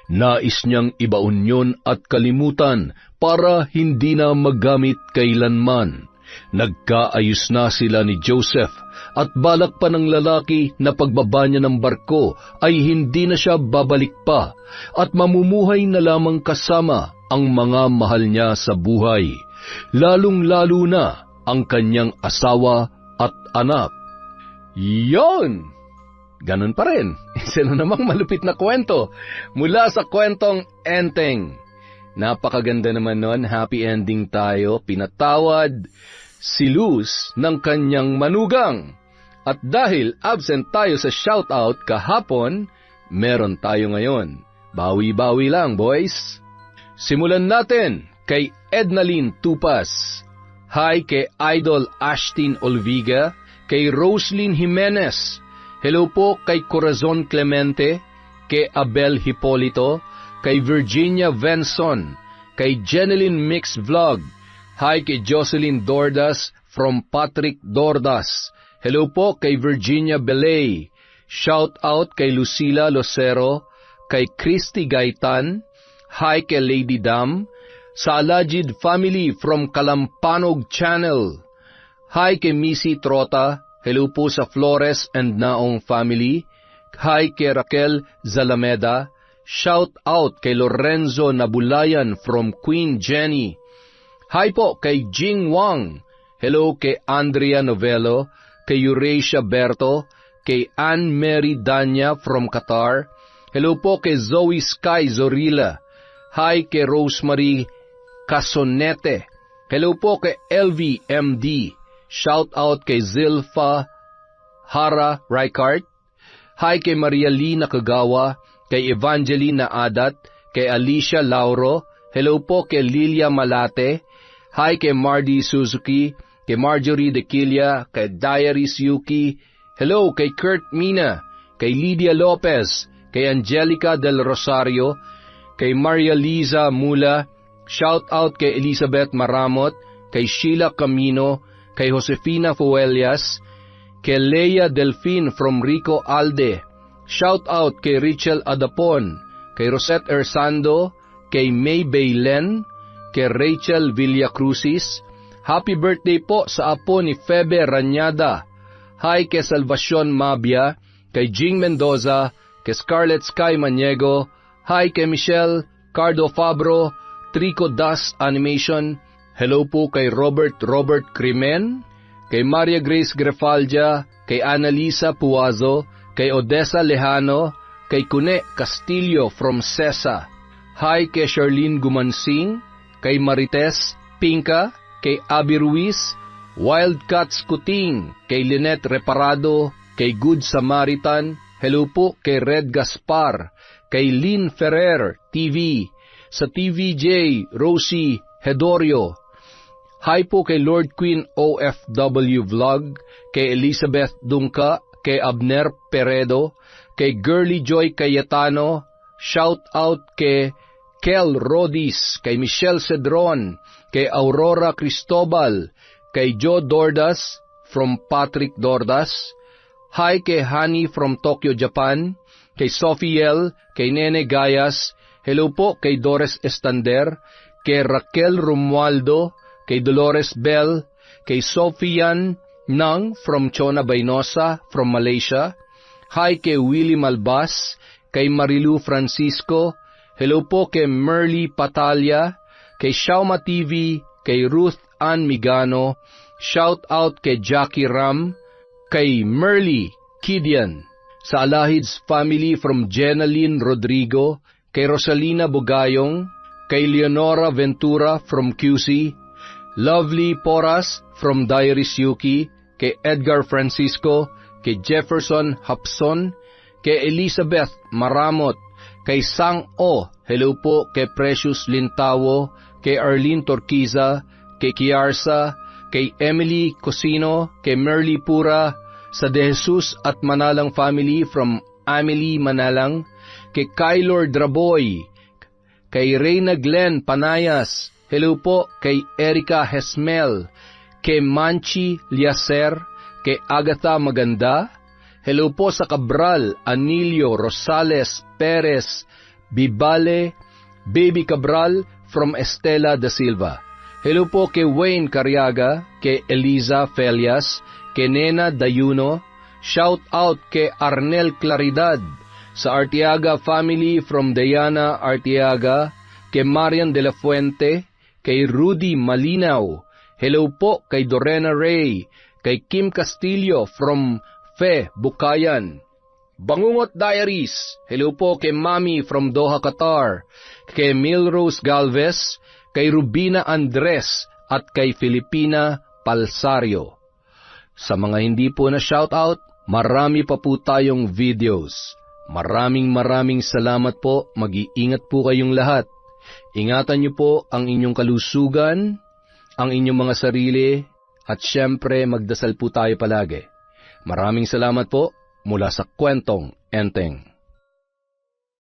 Nais niyang ibaon yun at kalimutan para hindi na magamit kailanman. Nagkaayos na sila ni Joseph at balak pa ng lalaki na pagbaba niya ng barko ay hindi na siya babalik pa at mamumuhay na lamang kasama ang mga mahal niya sa buhay, lalong-lalo na ang kanyang asawa at anak. Yon! Ganon pa rin. Isa na namang malupit na kwento mula sa kwentong Enteng. Napakaganda naman nun, happy ending tayo, pinatawad si Luz ng kanyang manugang. At dahil absent tayo sa shoutout kahapon, meron tayo ngayon. Bawi-bawi lang, boys. Simulan natin kay Ednalyn Tupas. Hi kay Idol Ashtin Olviga, kay Roslyn Jimenez. Hello po kay Corazon Clemente, kay Abel Hipolito, kay Virginia Venson, kay Jeneline Mix Vlog. Hi kay Jocelyn Dordas from Patrick Dordas. Hello po kay Virginia Belay. Shout out kay Lucila Lucero, kay Christy Gaitan. Hi kay Lady Dam. Sa Alajid family from Kalampanog Channel. Hi kay Missy Trota. Hello po sa Flores and Naong family. Hi kay Raquel Zalameda. Shout out kay Lorenzo Nabulayan from Queen Jenny. Hi po kay Jing Wang. Hello kay Andrea Novello, kay Eurasia Berto, kay Anne Mary Danya from Qatar. Hello po kay Zoe Sky Zorilla. Hi kay Rosemary Casonete. Hello po kay LVMD. Shout out kay Zilpha Hara Ricart. Hi kay Maria Lina Kagawa, kay Evangelina Adat, kay Alicia Lauro. Hello po kay Lilia Malate. Hi kay Mardy Suzuki, kay Marjorie Dequilia, kay Diaries Yuki. Hello kay Kurt Mina, kay Lydia Lopez, kay Angelica del Rosario, kay Maria Liza Mula. Shout out kay Elizabeth Maramot, kay Sheila Camino, kay Josefina Fuelias, kay Leia Delfin from Rico Alde. Shout out kay Richel Adapon, kay Rosette Ersando, kay May Baylen, kay Rachel Villacrucis. Happy birthday po sa apo ni Febe Ranyada. Hi kay Salvacion Mabia, kay Jing Mendoza, kay Scarlett Sky Maniego. Hi kay Michelle Cardo Fabro, Trico Das Animation, Hello po kay Robert Crimen, kay Maria Grace Grefaldia, kay Annalisa Puazo, kay Odessa Lejano, kay Cune Castillo from Sesa. Hi kay Charlene Gumansing, kay Marites Pinca, kay Abby Ruiz, Wildcats Kuting, kay Lynette Reparado, kay Good Samaritan. Hello po kay Red Gaspar, kay Lynn Ferrer TV, sa TVJ Rosie Hedorio. Hi po kay Lord Queen OFW Vlog, kay Elizabeth Dungka, kay Abner Peredo, kay Girly Joy Cayetano, shout out kay Kel Rodis, kay Michelle Cedron, kay Aurora Cristobal, kay Joe Dordas from Patrick Dordas. Hi kay Honey from Tokyo, Japan, kay Sophiel, kay Nene Gayas. Hello po kay Doris Estander, kay Raquel Romualdo, kay Dolores Bell, kay Sofian Nang from Chona Baynosa from Malaysia. Hi kay Willie Malbas, kay Marilu Francisco. Hello po kay Merly Patalia, kay Shauma TV, kay Ruth Ann Migano. Shout out kay Jackie Ram, kay Merly Kidian. Sa Alahids family from Jenaline Rodrigo, kay Rosalina Bugayong, kay Leonora Ventura from QC, Lovely Poras from Diaries Yuki, kay Edgar Francisco, kay Jefferson Hapson, kay Elizabeth Maramot, kay Sang O, hello po kay Precious Lintawo, kay Arlene Torquiza, kay Kiarsa, kay Emily Cosino, kay Merly Pura, sa De Jesus at Manalang family from Amelie Manalang, kay Kylor Draboy, kay Reyna Glenn Panayas, hello po kay Erica Hesmel, kay Manchi Liaser, kay Agatha Maganda, hello po sa Cabral, Anilio, Rosales, Perez, Bibale, Baby Cabral from Estela da Silva. Hello po kay Wayne Cariaga, kay Eliza Felias, kay Nena Dayuno. Shout out kay Arnel Claridad, sa Arteaga family from Diana Arteaga, kay Marian de la Fuente, kay Rudy Malinaw. Hello po kay Dorena Ray, kay Kim Castillo from Fe Bukayan. Bangungot Diaries, hello po kay Mami from Doha, Qatar, kay Milrose Galvez, kay Rubina Andres, at kay Filipina Palsario. Sa mga hindi po na shoutout, marami pa po tayong videos. Maraming salamat po, mag-iingat po kayong lahat. Ingatan niyo po ang inyong kalusugan, ang inyong mga sarili, at syempre magdasal po tayo palagi. Maraming salamat po mula sa Kwentong Enteng.